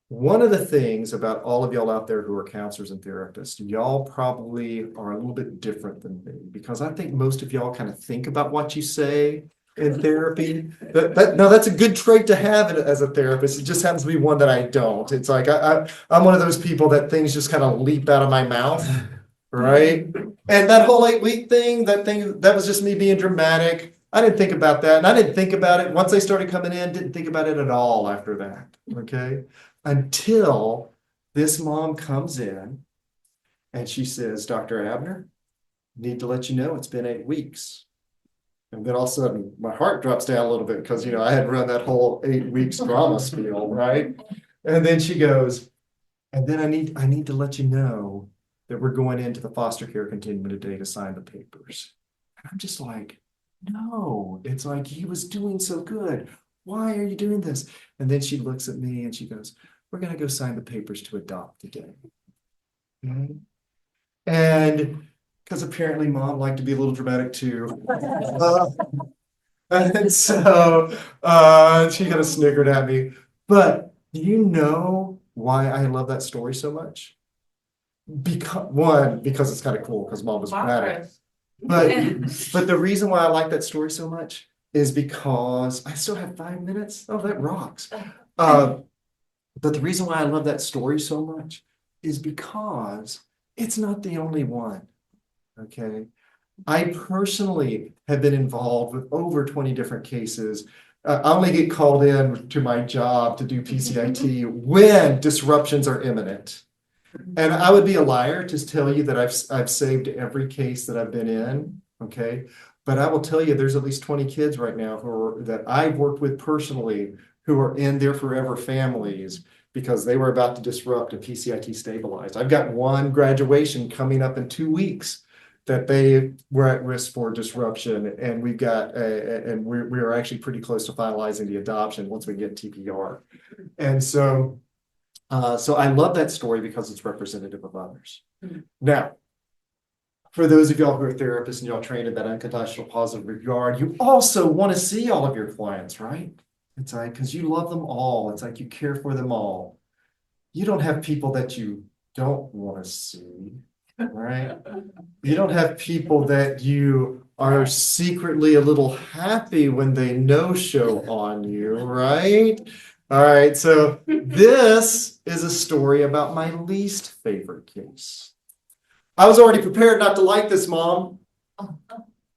one of the things about all of y'all out there who are counselors and therapists, y'all probably are a little bit different than me, because I think most of y'all kind of think about what you say in therapy. No, that's a good trait to have as a therapist. It just happens to be one that I don't. It's like I'm one of those people that things just kind of leap out of my mouth, right? And that whole 8-week thing, that was just me being dramatic. I didn't think about that. And I didn't think about it once they started coming in, didn't think about it at all after that. Okay. Until this mom comes in and she says, Dr. Abner, need to let you know it's been 8 weeks. And then all of a sudden my heart drops down a little bit because, you know, I had run that whole 8 weeks drama spiel, right? And then she goes, and then I need to let you know that we're going into the foster care continuum today to sign the papers. And I'm just like, no, it's like he was doing so good. Why are you doing this? And then she looks at me and she goes, we're going to go sign the papers to adopt today. Mm-hmm. And because apparently mom liked to be a little dramatic too. And so she kind of snickered at me. But do you know why I love that story so much? Because it's kind of cool because mom was dramatic. But the reason why I like that story so much is because I still have 5 minutes. Oh, that rocks. But the reason why I love that story so much is because it's not the only one. Okay. I personally have been involved with over 20 different cases I only get called in to my job to do PCIT when disruptions are imminent. And I would be a liar to tell you that I've saved every case that I've been in, okay? But I will tell you, there's at least 20 kids right now that I've worked with personally who are in their forever families because they were about to disrupt and PCIT stabilized. I've got one graduation coming up in 2 weeks that they were at risk for disruption, and we've got and we are actually pretty close to finalizing the adoption once we get TPR. And so I love that story because it's representative of others. Now, for those of y'all who are therapists and y'all trained in that unconditional positive regard, you also want to see all of your clients, right? It's like, because you love them all. It's like you care for them all. You don't have people that you don't want to see, right? You don't have people that you are secretly a little happy when they no-show on you, right? All right, so this is a story about my least favorite case. I was already prepared not to like this mom.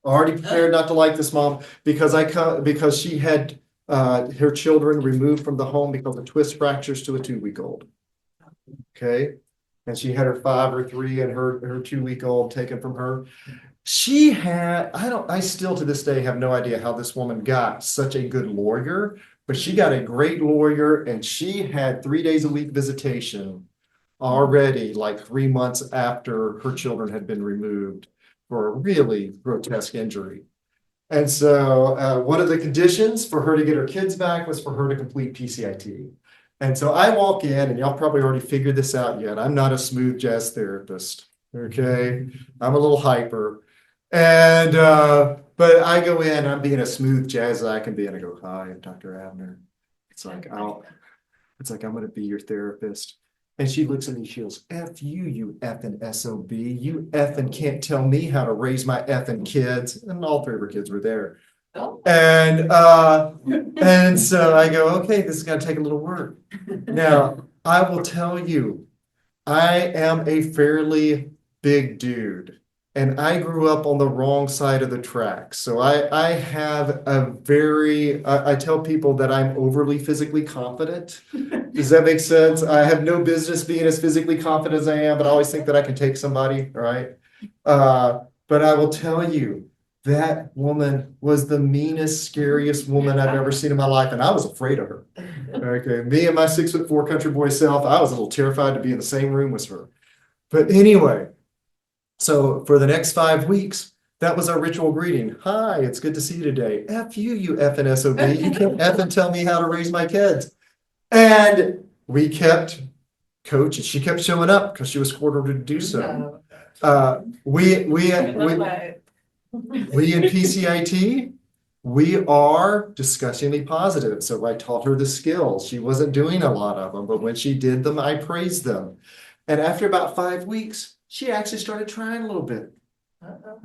Already prepared not to like this mom because she had her children removed from the home because of twist fractures to a 2-week-old. Okay, and she had her 5 or 3 and her 2-week-old taken from her. She had, I still to this day have no idea how this woman got such a good lawyer, but she got a great lawyer and she had 3 days a week visitation already, like 3 months after her children had been removed for a really grotesque injury. And so one of the conditions for her to get her kids back was for her to complete PCIT. And so I walk in, and y'all probably already figured this out yet. I'm not a smooth jazz therapist, okay? I'm a little hyper. And, but I go in, I'm being a smooth jazz as I can be, and I go, hi, I'm Dr. Abner. It's like, I'm going to be your therapist. And she looks at me, she goes, F you, you effing SOB. You effing can't tell me how to raise my effing kids. And all 3 of her kids were there. And so I go, okay, this is going to take a little work. Now, I will tell you, I am a fairly big dude. And I grew up on the wrong side of the tracks. So I have I tell people that I'm overly physically confident. Does that make sense? I have no business being as physically confident as I am, but I always think that I can take somebody, right? But I will tell you, that woman was the meanest, scariest woman I've ever seen in my life, and I was afraid of her. Okay, me and my 6'4" country boy self, I was a little terrified to be in the same room with her. But anyway, so for the next 5 weeks, that was our ritual greeting. Hi, it's good to see you today. F you, you effing SOB. You can't effing tell me how to raise my kids. And we kept coaching. She kept showing up because she was ordered to do so. We in PCIT, we are disgustingly positive. So I taught her the skills. She wasn't doing a lot of them, but when she did them, I praised them. And after about 5 weeks, she actually started trying a little bit.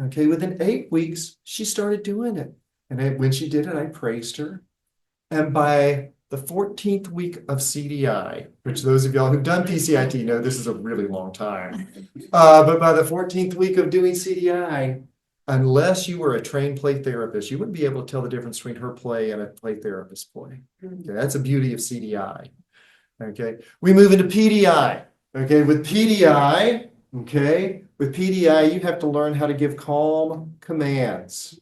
Okay, within 8 weeks, she started doing it. And when she did it, I praised her. And by the 14th week of CDI, which those of y'all who've done PCIT know this is a really long time. But by the 14th week of doing CDI, unless you were a trained play therapist, you wouldn't be able to tell the difference between her play and a play therapist play. Okay, that's the beauty of CDI. Okay, we move into PDI. Okay, with PDI, you have to learn how to give calm commands.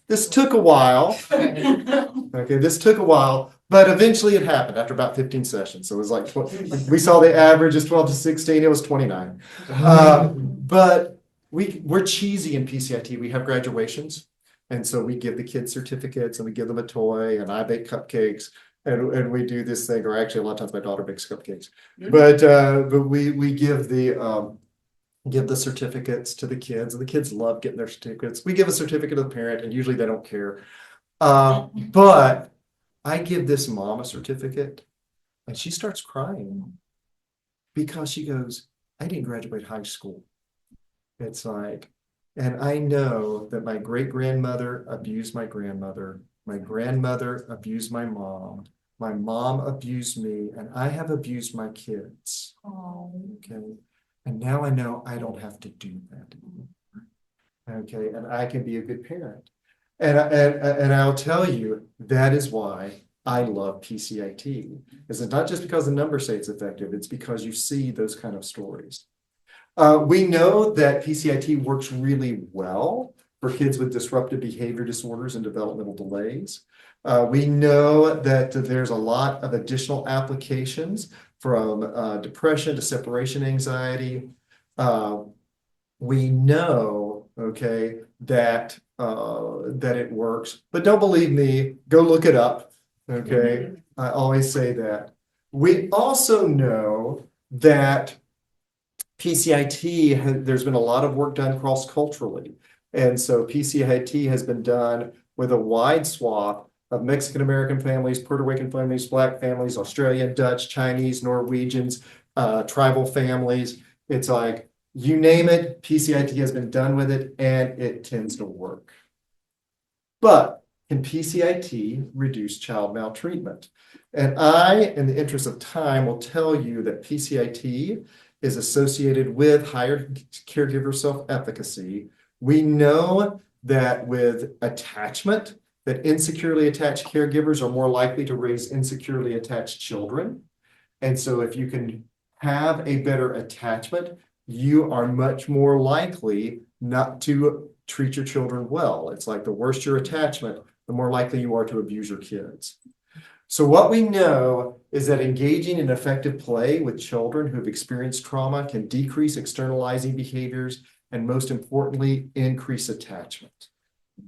This took a while. Okay, this took a while, but eventually it happened after about 15 sessions. So it was like, we saw the average is 12 to 16, it was 29. But we're cheesy in PCIT. We have graduations. And so we give the kids certificates and we give them a toy, and I bake cupcakes, and we do this thing, or actually a lot of times my daughter bakes cupcakes. But we give the certificates to the kids, and the kids love getting their certificates. We give a certificate to the parent, and usually they don't care. But I give this mom a certificate, and she starts crying because she goes, I didn't graduate high school. It's like, and I know that my great-grandmother abused my grandmother abused my mom abused me, and I have abused my kids. Okay. And now I know I don't have to do that anymore. Okay, and I can be a good parent. And I'll tell you, that is why I love PCIT. Is it not just because the numbers say it's effective, it's because you see those kind of stories. We know that PCIT works really well for kids with disruptive behavior disorders and developmental delays. We know that there's a lot of additional applications from depression to separation anxiety. We know, okay, that it works, but don't believe me, go look it up, okay? I always say that. We also know that PCIT, there's been a lot of work done cross-culturally. And so PCIT has been done with a wide swath of Mexican-American families, Puerto Rican families, Black families, Australian, Dutch, Chinese, Norwegians, tribal families. It's like, you name it, PCIT has been done with it, and it tends to work. But can PCIT reduce child maltreatment? And I, in the interest of time, will tell you that PCIT is associated with higher caregiver self-efficacy. We know that with attachment, that insecurely attached caregivers are more likely to raise insecurely attached children. And so if you can have a better attachment, you are much more likely not to treat your children well. It's like the worse your attachment, the more likely you are to abuse your kids. So what we know is that engaging in effective play with children who have experienced trauma can decrease externalizing behaviors and, most importantly, increase attachment.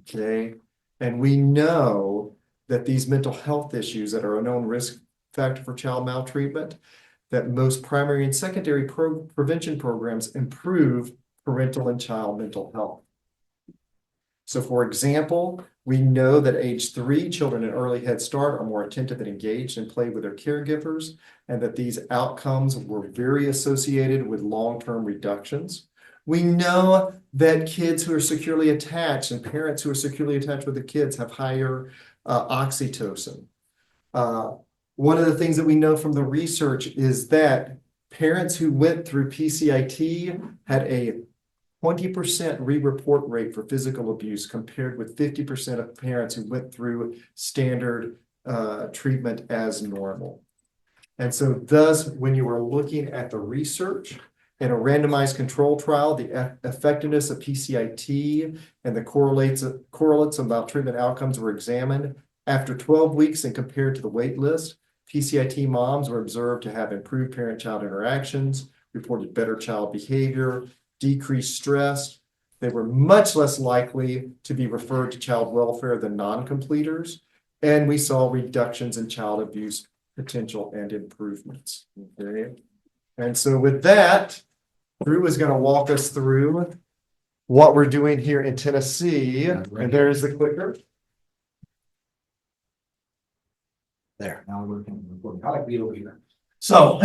Okay? And we know that these mental health issues that are a known risk factor for child maltreatment, that most primary and secondary prevention programs improve parental and child mental health. So for example, we know that age 3 children in early Head Start are more attentive and engaged in play with their caregivers, and that these outcomes were very associated with long-term reductions. We know that kids who are securely attached and parents who are securely attached with their kids have higher oxytocin. One of the things that we know from the research is that parents who went through PCIT had a 20% re-report rate for physical abuse compared with 50% of parents who went through standard treatment as normal. And so thus, when you are looking at the research in a randomized control trial, the effectiveness of PCIT and the correlates of maltreatment outcomes were examined. After 12 weeks and compared to the wait list, PCIT moms were observed to have improved parent-child interactions, reported better child behavior, decreased stress. They were much less likely to be referred to child welfare than non-completers. And we saw reductions in child abuse potential and improvements. Okay. And so with that, Drew is going to walk us through what we're doing here in Tennessee. And there's the clicker. There, now we're recording. I like to be over here. So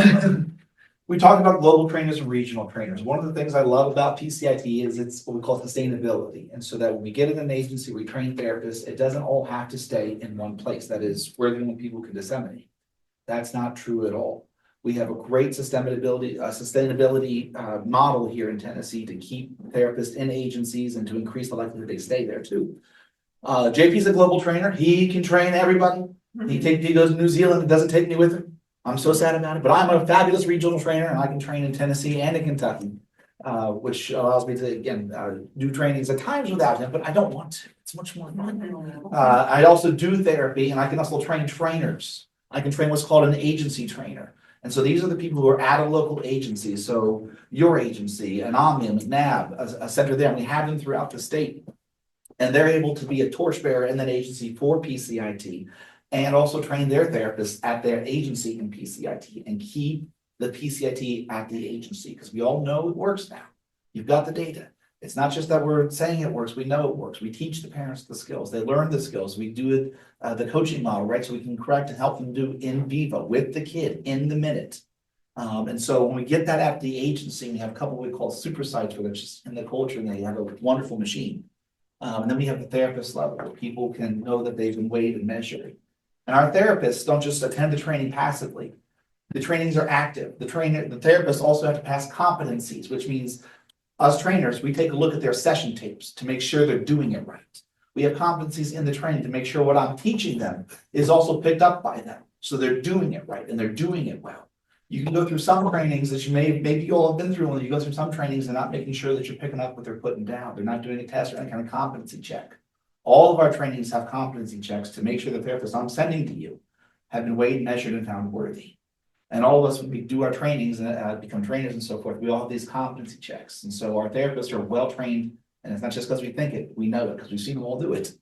we talked about global trainers and regional trainers. One of the things I love about PCIT is it's what we call sustainability. And so that when we get in an agency, we train therapists, it doesn't all have to stay in one place. That is where the only people can disseminate. That's not true at all. We have a great sustainability model here in Tennessee to keep therapists in agencies and to increase the likelihood they stay there too. JP's a global trainer. He can train everybody. He goes to New Zealand and doesn't take me with him. I'm so sad about it, but I'm a fabulous regional trainer and I can train in Tennessee and in Kentucky, which allows me to, again, do trainings at times without him, but I don't want to. It's much more fun. I also do therapy and I can also train trainers. I can train what's called an agency trainer. And so these are the people who are at a local agency. So your agency, an Omnia, McNabb, a center there, and we have them throughout the state. And they're able to be a torchbearer in that agency for PCIT and also train their therapists at their agency in PCIT and keep the PCIT at the agency because we all know it works now. You've got the data. It's not just that we're saying it works. We know it works. We teach the parents the skills. They learn the skills. We do it, the coaching model, right? So we can correct and help them do in vivo with the kid in the minute. And so when we get that at the agency, we have a couple we call super sites where they're just in the culture and they have a wonderful machine. And then we have the therapist level where people can know that they've been weighed and measured. And our therapists don't just attend the training passively. The trainings are active. The therapists also have to pass competencies, which means us trainers, we take a look at their session tapes to make sure they're doing it right. We have competencies in the training to make sure what I'm teaching them is also picked up by them. So they're doing it right and they're doing it well. You can go through some trainings that maybe you all have been through, when you go through some trainings and not making sure that you're picking up what they're putting down. They're not doing a test or any kind of competency check. All of our trainings have competency checks to make sure the therapists I'm sending to you have been weighed, measured, and found worthy. And all of us, when we do our trainings and become trainers and so forth, we all have these competency checks. And so our therapists are well-trained, and it's not just because we think it, we know it, because we've seen them all do it.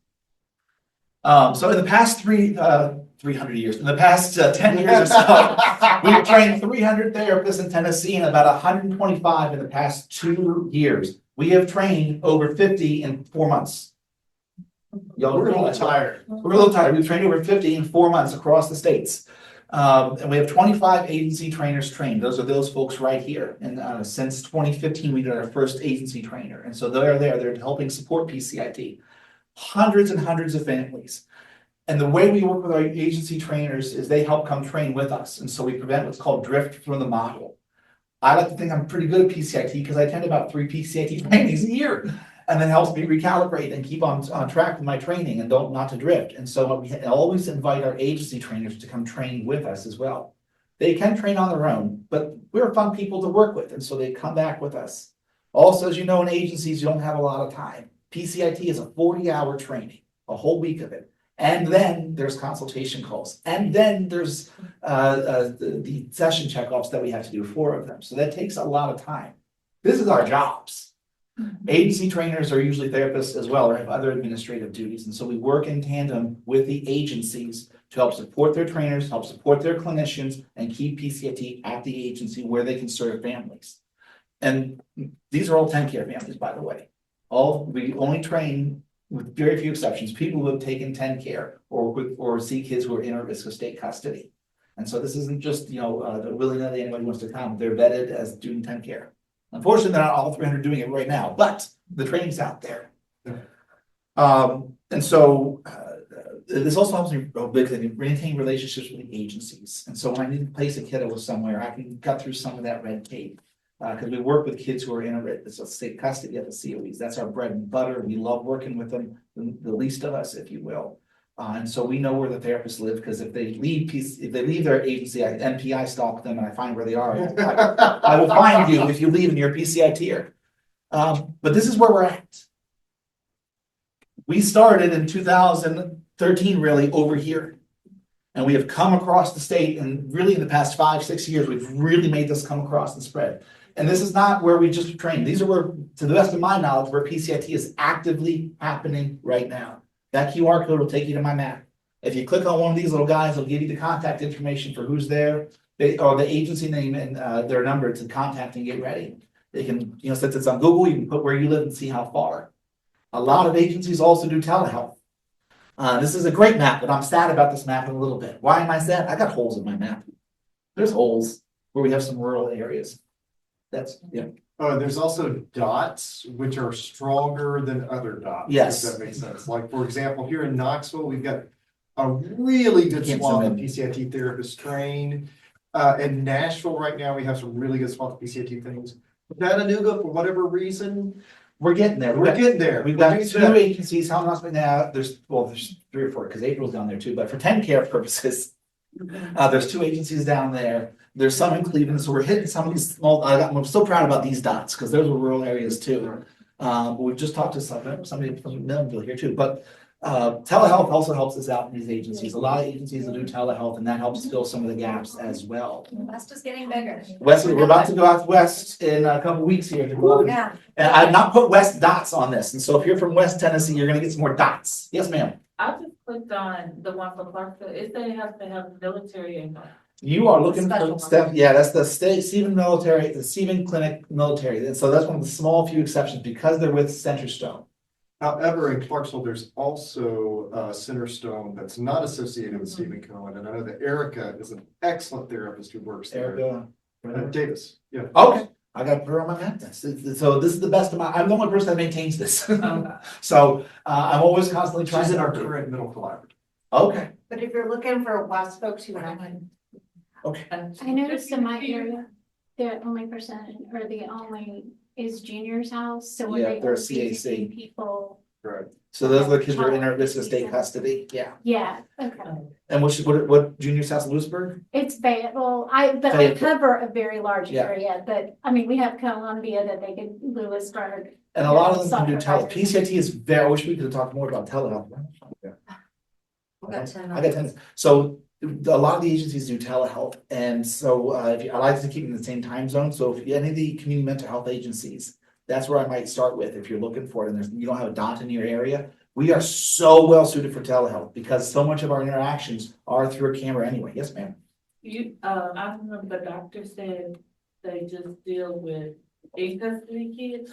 So in the past 300 years, in the past 10 years or so, we've trained 300 therapists in Tennessee and about 125 in the past 2 years. We have trained over 50 in 4 months. Y'all We're a little tired. We're a little tired. We've trained over 50 in 4 months across the states. And we have 25 agency trainers trained. Those are those folks right here. And since 2015, we did our first agency trainer. And so they're there. They're helping support PCIT. Hundreds and hundreds of families. And the way we work with our agency trainers is they help come train with us. And so we prevent what's called drift from the model. I like to think I'm pretty good at PCIT because I attend about 3 PCIT trainings a year. And that helps me recalibrate and keep on track with my training and not to drift. And so we always invite our agency trainers to come train with us as well. They can train on their own, but we're fun people to work with. And so they come back with us. Also, as you know, in agencies, you don't have a lot of time. PCIT is a 40-hour training, a whole week of it. And then there's consultation calls. And then there's the session checkoffs that we have to do, 4 of them. So that takes a lot of time. This is our jobs. Agency trainers are usually therapists as well, or have other administrative duties. And so we work in tandem with the agencies to help support their trainers, help support their clinicians, and keep PCIT at the agency where they can serve families. And these are all 10-care families, by the way. We only train, with very few exceptions, people who have taken 10-care or see kids who are in or risk of state custody. And so this isn't just, willy-nilly anybody wants to come. They're vetted as doing 10-care. Unfortunately, they're not all 300 doing it right now, but the training's out there. And so this also helps me maintain relationships with the agencies. And so when I need to place a kiddo somewhere, I can cut through some of that red tape. Because we work with kids who are in state custody at the COEs. That's our bread and butter. We love working with them, the least of us, if you will. And so we know where the therapists live, because if they leave their agency, NPI stalk them and I find where they are. I will find you if you leave and you're a PCITer. But this is where we're at. We started in 2013, really, over here. And we have come across the state, and really in the past 5-6 years, we've really made this come across and spread. And this is not where we just train. These are where, to the best of my knowledge, where PCIT is actively happening right now. That QR code will take you to my map. If you click on one of these little guys, it'll give you the contact information for who's there, or the agency name and their number to contact and get ready. They can, since it's on Google, you can put where you live and see how far. A lot of agencies also do telehealth. This is a great map, but I'm sad about this map in a little bit. Why am I sad? I got holes in my map. There's holes where we have some rural areas. There's also dots, which are stronger than other dots. Yes. If that makes sense. Like, for example, here in Knoxville, we've got a really good swath of PCIT therapists trained. In Nashville right now, we have some really good swath of PCIT things. Chattanooga, for whatever reason, we're getting there. we're getting there. We've got 2 agencies. How much now? There's 3 or 4 because April's down there too. But for 10-care purposes, there's 2 agencies down there. There's some in Cleveland, so we're hitting some of these small. I'm so proud about these dots because those are rural areas too. We've just talked to somebody from Millville here too. But telehealth also helps us out in these agencies. A lot of agencies will do telehealth, and that helps fill some of the gaps as well. West is getting bigger. West, we're about to go out west in a couple weeks here. Yeah. And I've not put West dots on this, and so if you're from West Tennessee, you're going to get some more dots. Yes, ma'am. I just clicked on the one for Clarksville. It said it has to have military income. You are looking Special for stuff. Yeah, that's the Stephen military, the Stephen Clinic military. And so that's one of the small few exceptions because they're with Centerstone. However, in Clarksville, there's also Centerstone that's not associated with Stephen Cohen. And I know that Erica is an excellent therapist who works there. Erica Davis. Yeah. Okay. I got to put her on my map list. So this is the best of my. I'm the only person that maintains this. So I'm always constantly trying. She's in our current middle collaborative. Okay. But if you're looking for West folks, you want Okay. I noticed in my area, the only percentage or the only is Junior's house, so when Yeah, they they're are visiting CAC. people Right. So those are the kids that are in our risk of state custody, yeah. Yeah, okay. And what junior South Lewisburg? It's Fayetteville. But I Fayetteville. cover a very large Yeah. area, but I mean, we have Columbia that they could, Lewisburg. And a lot of them can do Software. PCIT is very, I wish we could have talked more about telehealth. We got 10 I got 10. So a lot of the agencies do telehealth. And so if you, I like to keep them in the same time zone. So if any of the community mental health agencies, that's where I might start with if you're looking for it and you don't have a dot in your area. We are so well suited for telehealth because so much of our interactions are through a camera anyway. Yes, ma'am. I remember the doctor said they just deal with in custody kids.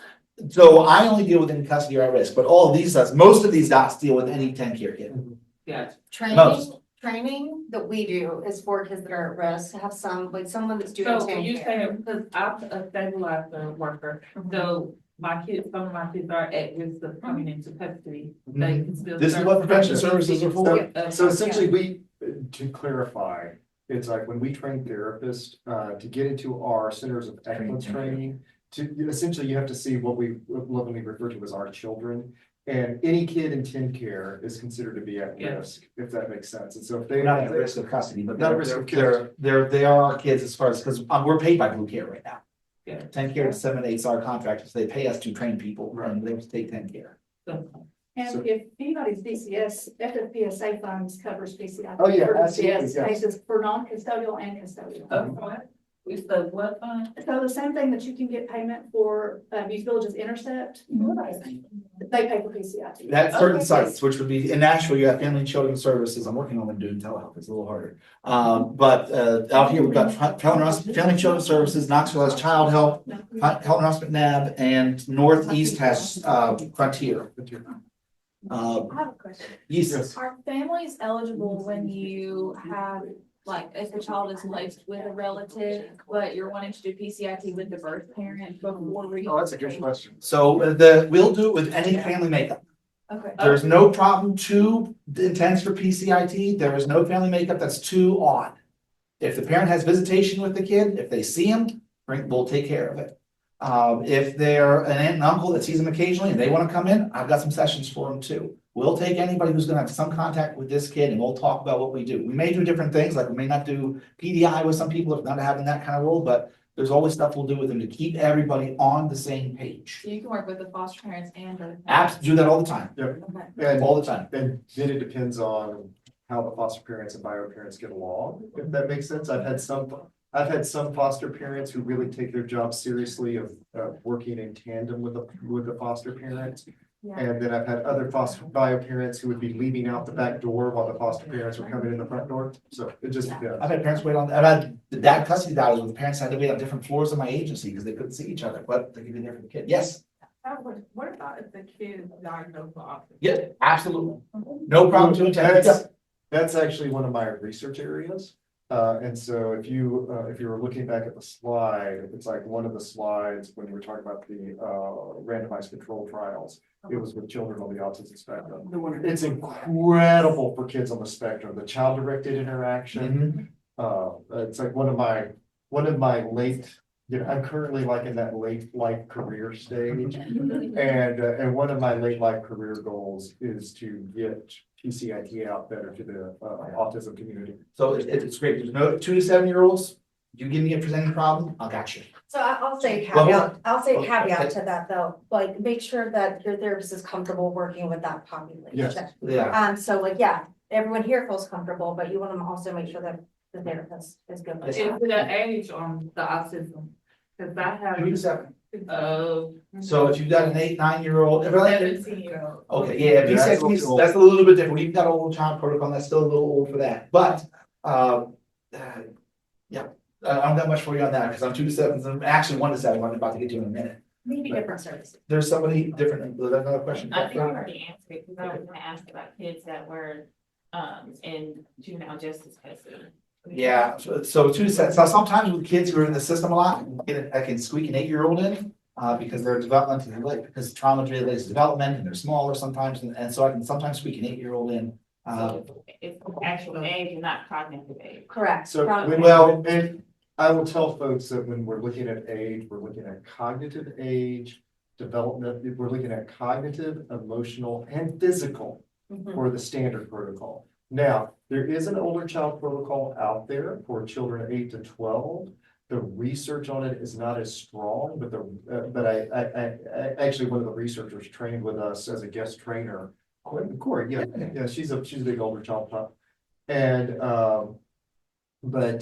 So I only deal with in custody or at risk, but all of these does, most of these dots deal with any 10-care kid. Gotcha. Most. Training that we do is for kids that are at risk, to have someone that's doing So when you 10 say, care. because I'm a stabilizer worker, so some of my kids are at risk of coming into custody. They can still. This is what prevention services are for. So essentially, to clarify, it's like when we train therapists, to get into our centers of excellence training, essentially you have to see what we lovingly refer to as our children. And any kid in 10 care is considered to be at Yeah. risk, if that makes sense. And so if They're they. not at risk of custody, but Not at risk of they are our kids as far as, because we're paid by Blue Care right now. Yeah. 10-care is 7 to 8 our contract, so they pay us to train people and they take 10-care. So, And if anybody's DCS, FFPSA funds covers PCI. Oh, yeah, for absolutely, DCS yes. cases for non-custodial and custodial. okay, it's the what fund? So the same thing that you can get payment for, Youth Villages Intercept, they pay for PCI. At certain Okay. sites, which would be in Nashville, you have Family and Children's Services. I'm working on them doing telehealth. It's a little harder. But out here, we've got Family and Children's Services, Knoxville has Child Help, Health and Hospital NAB, and Northeast has Frontier. I have a question. Yes. Are families eligible when you have, like, if a child is placed with a relative, but you're wanting to do PCIT with the birth parent before we? Oh, that's a good question. So we'll do it with any family makeup. Okay. There's no problem too intense for PCIT. There is no family makeup that's too odd. If the parent has visitation with the kid, if they see him, we'll take care of it. If they're an aunt and uncle that sees them occasionally and they want to come in, I've got some sessions for them too. We'll take anybody who's gonna have some contact with this kid and we'll talk about what we do. We may do different things, like we may not do PDI with some people if not having that kind of role, but there's always stuff we'll do with them to keep everybody on the same page. So you can work with the foster parents and the. Apps do that all the time, And all the time. then it depends on how the foster parents and bio parents get along, if that makes sense. I've had some foster parents who really take their job seriously of working in tandem with the foster parents. And then I've had other foster bio parents who would be leaving out the back door while the foster parents were coming in the front door. So it just, yeah. I've had parents wait on, I've had the dad custody battles where the parents had to wait on different floors of my agency because they couldn't see each other, but they could be there for the kid. Yes, What about if the kid is diagnosed with autism? yeah, absolutely. No problem to attend. That's actually one of my research areas. And so if you were looking back at the slide, it's like one of the slides when you were talking about the randomized control trials. It was with children on the autism spectrum. It's incredible for kids on the spectrum, the child-directed interaction. It's like one of my late, I'm currently like in that late life career stage. And one of my late life career goals is to get PCIT out better to the autism community. So it's great. There's no 2 to 7-year-olds. You give me a presenting problem, I'll got you. So I'll say Well, caveat, I'll say okay. caveat to that though, like make sure that your therapist is comfortable working with that population. Yes. Yeah. So like, yeah, everyone here feels comfortable, but you want to also make sure that the therapist is good with Is that. the age on the autism? Cause I have, 2 to 7. uh, So if you've got an 8, 9-year-old, 17-year-old. okay, yeah, Yeah, that's PCIT, old. that's a little bit different. We've got a old child protocol, that's still a little old for that, but, yeah. I don't got much for you on that, because I'm 2 to 7, actually 1 to 7, I'm about to get to in a minute. Maybe different services. There's somebody different, was that another question? I think you already answered it, because I was gonna ask about kids that were, in juvenile justice custody. Yeah, so 2 to 7, so sometimes with kids who are in the system a lot, I can squeak an 8-year-old in, because they're developmentally late, because trauma related to development, and they're smaller sometimes, and so I can sometimes squeak an 8-year-old in. It's actual age and not cognitive age. Correct. So, and I will tell folks that when we're looking at age, we're looking at cognitive age, development, we're looking at cognitive, emotional, and physical for the standard protocol. Now, there is an older child protocol out there for children 8 to 12. The research on it is not as strong, but I actually, one of the researchers trained with us as a guest trainer, Corey, yeah, she's a big older child pop. And, but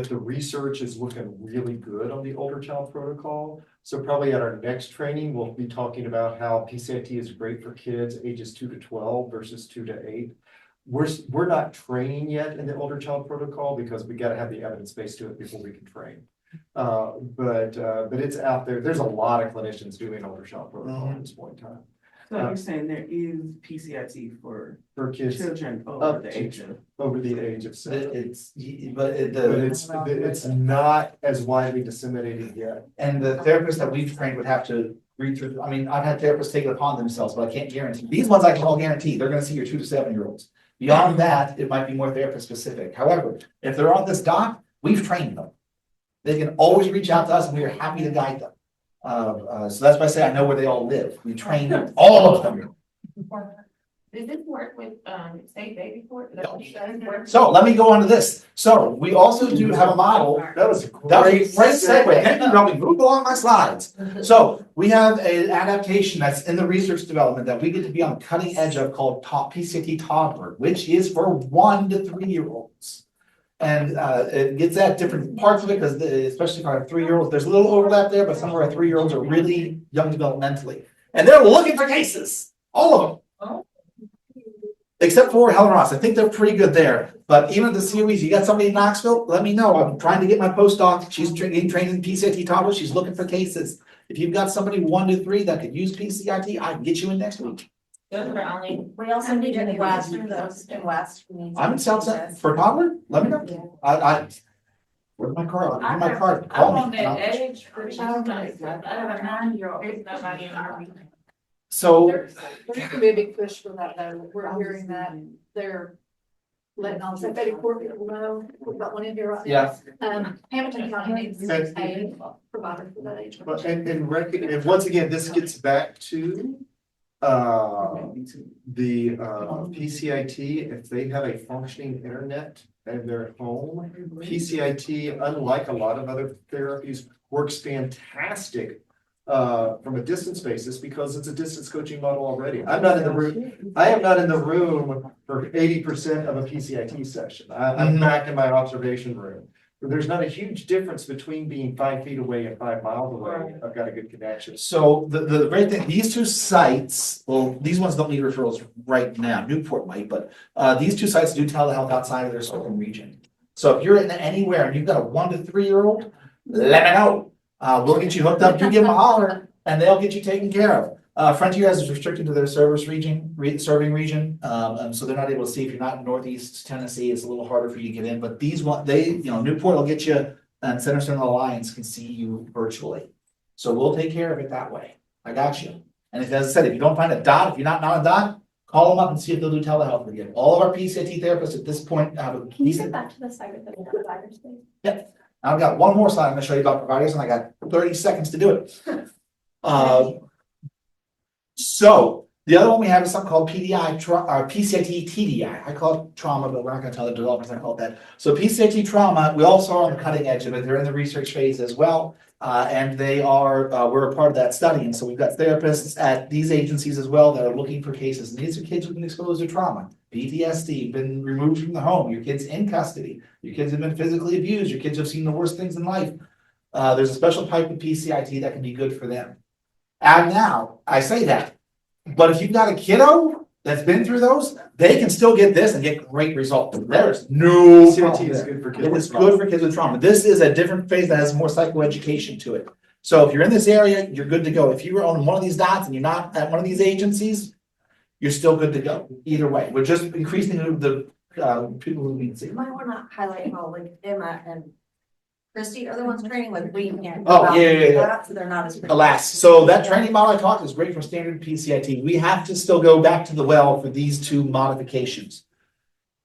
the research is looking really good on the older child protocol. So probably at our next training, we'll be talking about how PCIT is great for kids ages 2 to 12 versus 2 to 8. We're not training yet in the older child protocol because we got to have the evidence base to it before we can train. But it's out there. There's a lot of clinicians doing older child protocol at this point in time. So you're saying there is PCIT for kids children over the age of 7. But it's not as widely disseminated yet. And the therapists that we've trained would have to read through, I mean, I've had therapists take it upon themselves, but I can't guarantee. These ones I can all guarantee, they're gonna see your 2 to 7-year-olds. Beyond that, it might be more therapist specific. However, if they're on this doc, we've trained them. They can always reach out to us and we are happy to guide them. So that's why I say I know where they all live. We train all of them. Does this work with, state baby court? So let me go on to this. So we also do have a model. That was a Great segue. Thank you, Robbie. Move along my slides. So we have an adaptation that's in the research development that we get to be on the cutting edge of called PCIT Toddler, which is for 1 to 3-year-olds. And it gets at different parts of it because especially for our 3-year-olds, there's a little overlap there, but some of our 3-year-olds are really young developmentally. And they're looking for cases, all of them. Except for Helen Ross. I think they're pretty good there. But even at the COEs, you got somebody in Knoxville, let me know. I'm trying to get my postdoc. She's getting trained in PCIT Toddler. She's looking for cases. If you've got somebody 1 to 3 that could use PCIT, I can get you in next week. We also need in West, in West. I'm in South Central for toddler. Let me know. Where's my card? Give me my card. Call I'm on me. that age. I have a 9-year-old. There's nobody in our region. So There's gonna be a big push for that though. We're hearing that they're letting all the Betty Court people know. We've got one in here right now. yeah, Hamilton County needs a provider for that age. But and once again, this gets back to the PCIT, if they have a functioning internet in their home, PCIT, unlike a lot of other therapies, works fantastic from a distance basis because it's a distance coaching model already. I'm not in the room. I am not in the room for 80% of a PCIT session. I'm back in my observation room. There's not a huge difference between being 5 feet away and 5 miles away. I've got a good connection. so the great thing, these 2 sites, well, these ones don't need referrals right now. Newport might, but these 2 sites do telehealth outside of their certain region. So if you're in anywhere and you've got a 1 to 3-year-old, let me know. We'll get you hooked up. You give them a holler, and they'll get you taken care of. Frontier is restricted to their serving region, so they're not able to see if you're not in Northeast Tennessee. It's a little harder for you to get in. But these one, Newport will get you, and Center Stone Alliance can see you virtually. So we'll take care of it that way. I got you. And if, as I said, if you don't find a dot, if you're not a dot, call them up and see if they'll do telehealth with you. All of our PCIT therapists at this point have a. Can you get back to the side of the providers, please? Yep. I've got one more slide I'm gonna show you about providers, and I got 30 seconds to do it. So the other one we have is something called PCIT TDI. I call it trauma, but we're not gonna tell the developers I call it that. So PCIT trauma, we also are on the cutting edge of it. They're in the research phase as well. And they are, we're a part of that study. And so we've got therapists at these agencies as well that are looking for cases. And these are kids who've been exposed to trauma, PTSD, been removed from the home, your kids in custody, your kids have been physically abused, your kids have seen the worst things in life. There's a special type of PCIT that can be good for them. And now, I say that, but if you've got a kiddo that's been through those, they can still get this and get great results. There's no PCIT is good for kids. It is good for kids with trauma. This is a different phase that has more psychoeducation to it. So if you're in this area, you're good to go. If you were on one of these dots and you're not at one of these agencies, you're still good to go. Either way, we're just increasing the people who need to see. You might want to highlight how like Emma and Christy are the ones training with weekend. Oh, yeah. So they're not as. Alas, so that training model I talked is great for standard PCIT. We have to still go back to the well for these 2 modifications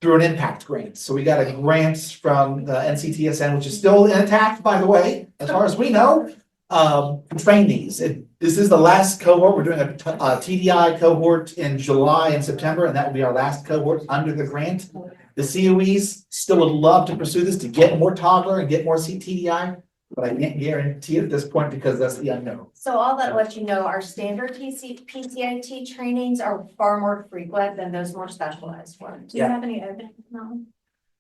through an impact grant. So we got a grant from the NCTSN, which is still intact, by the way, as far as we know. train these. This is the last cohort. We're doing a TDI cohort in July and September, and that will be our last cohort under the grant. The COEs still would love to pursue this to get more toddler and get more TDI, but I can't guarantee it at this point because that's the unknown. So all that let you know, our standard PCIT trainings are far more frequent than those more specialized ones. Do you have any openings now?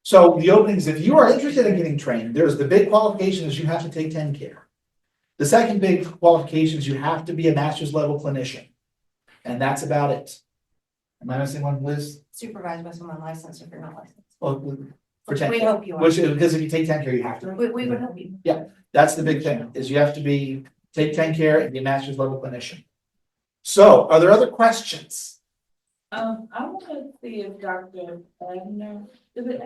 So the openings, if you are interested in getting trained, there's the big qualification is you have to take 10 care. The second big qualification is you have to be a master's level clinician. And that's about it. Am I missing one, Liz? Supervised by someone licensed if you're not licensed. Well, for 10 We care. hope you are. Which, because if you take 10 care, you have to. We would hope you. That's the big thing, is you have to take 10 care and be a master's level clinician. So, are there other questions? I want to see if Dr. Abner, is it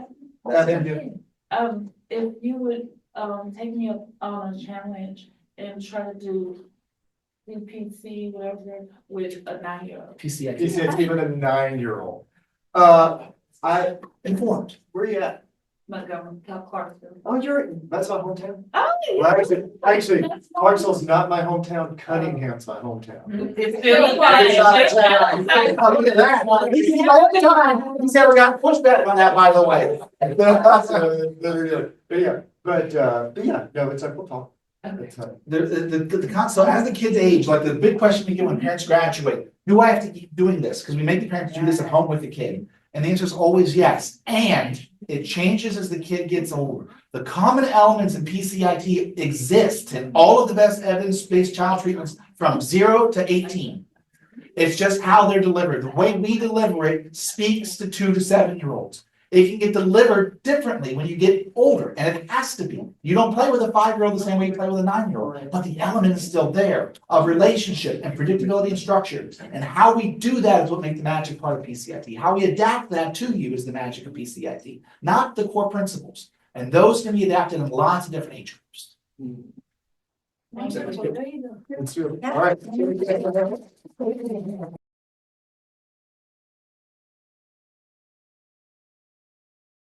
Abner? if you would, take me up on a challenge and try to do CPC, whatever, with a 9-year-old. PCIT. PCIT with a 9-year-old. I Informed. where you at? Montgomery, Clarksville. Oh, that's my hometown. Oh, Well, actually, Clarksville's not my hometown. Cunningham's my hometown. It's still. Oh, look at that. He's never got pushback on that, by the way. But yeah, no, it's a football. So as the kids age, like the big question we get when parents graduate, do I have to keep doing this? Because we make the parents do this at home with the kid. And the answer is always yes. And it changes as the kid gets older. The common elements in PCIT exist in all of the best evidence-based child treatments from 0 to 18. It's just how they're delivered. The way we deliver it speaks to 2 to 7-year-olds. It can get delivered differently when you get older, and it has to be. You don't play with a 5-year-old the same way you play with a 9-year-old, but the element is still there of relationship and predictability and structure. And how we do that is what makes the magic part of PCIT. How we adapt that to you is the magic of PCIT, not the core principles. And those can be adapted in lots of different age groups. It's really, all right.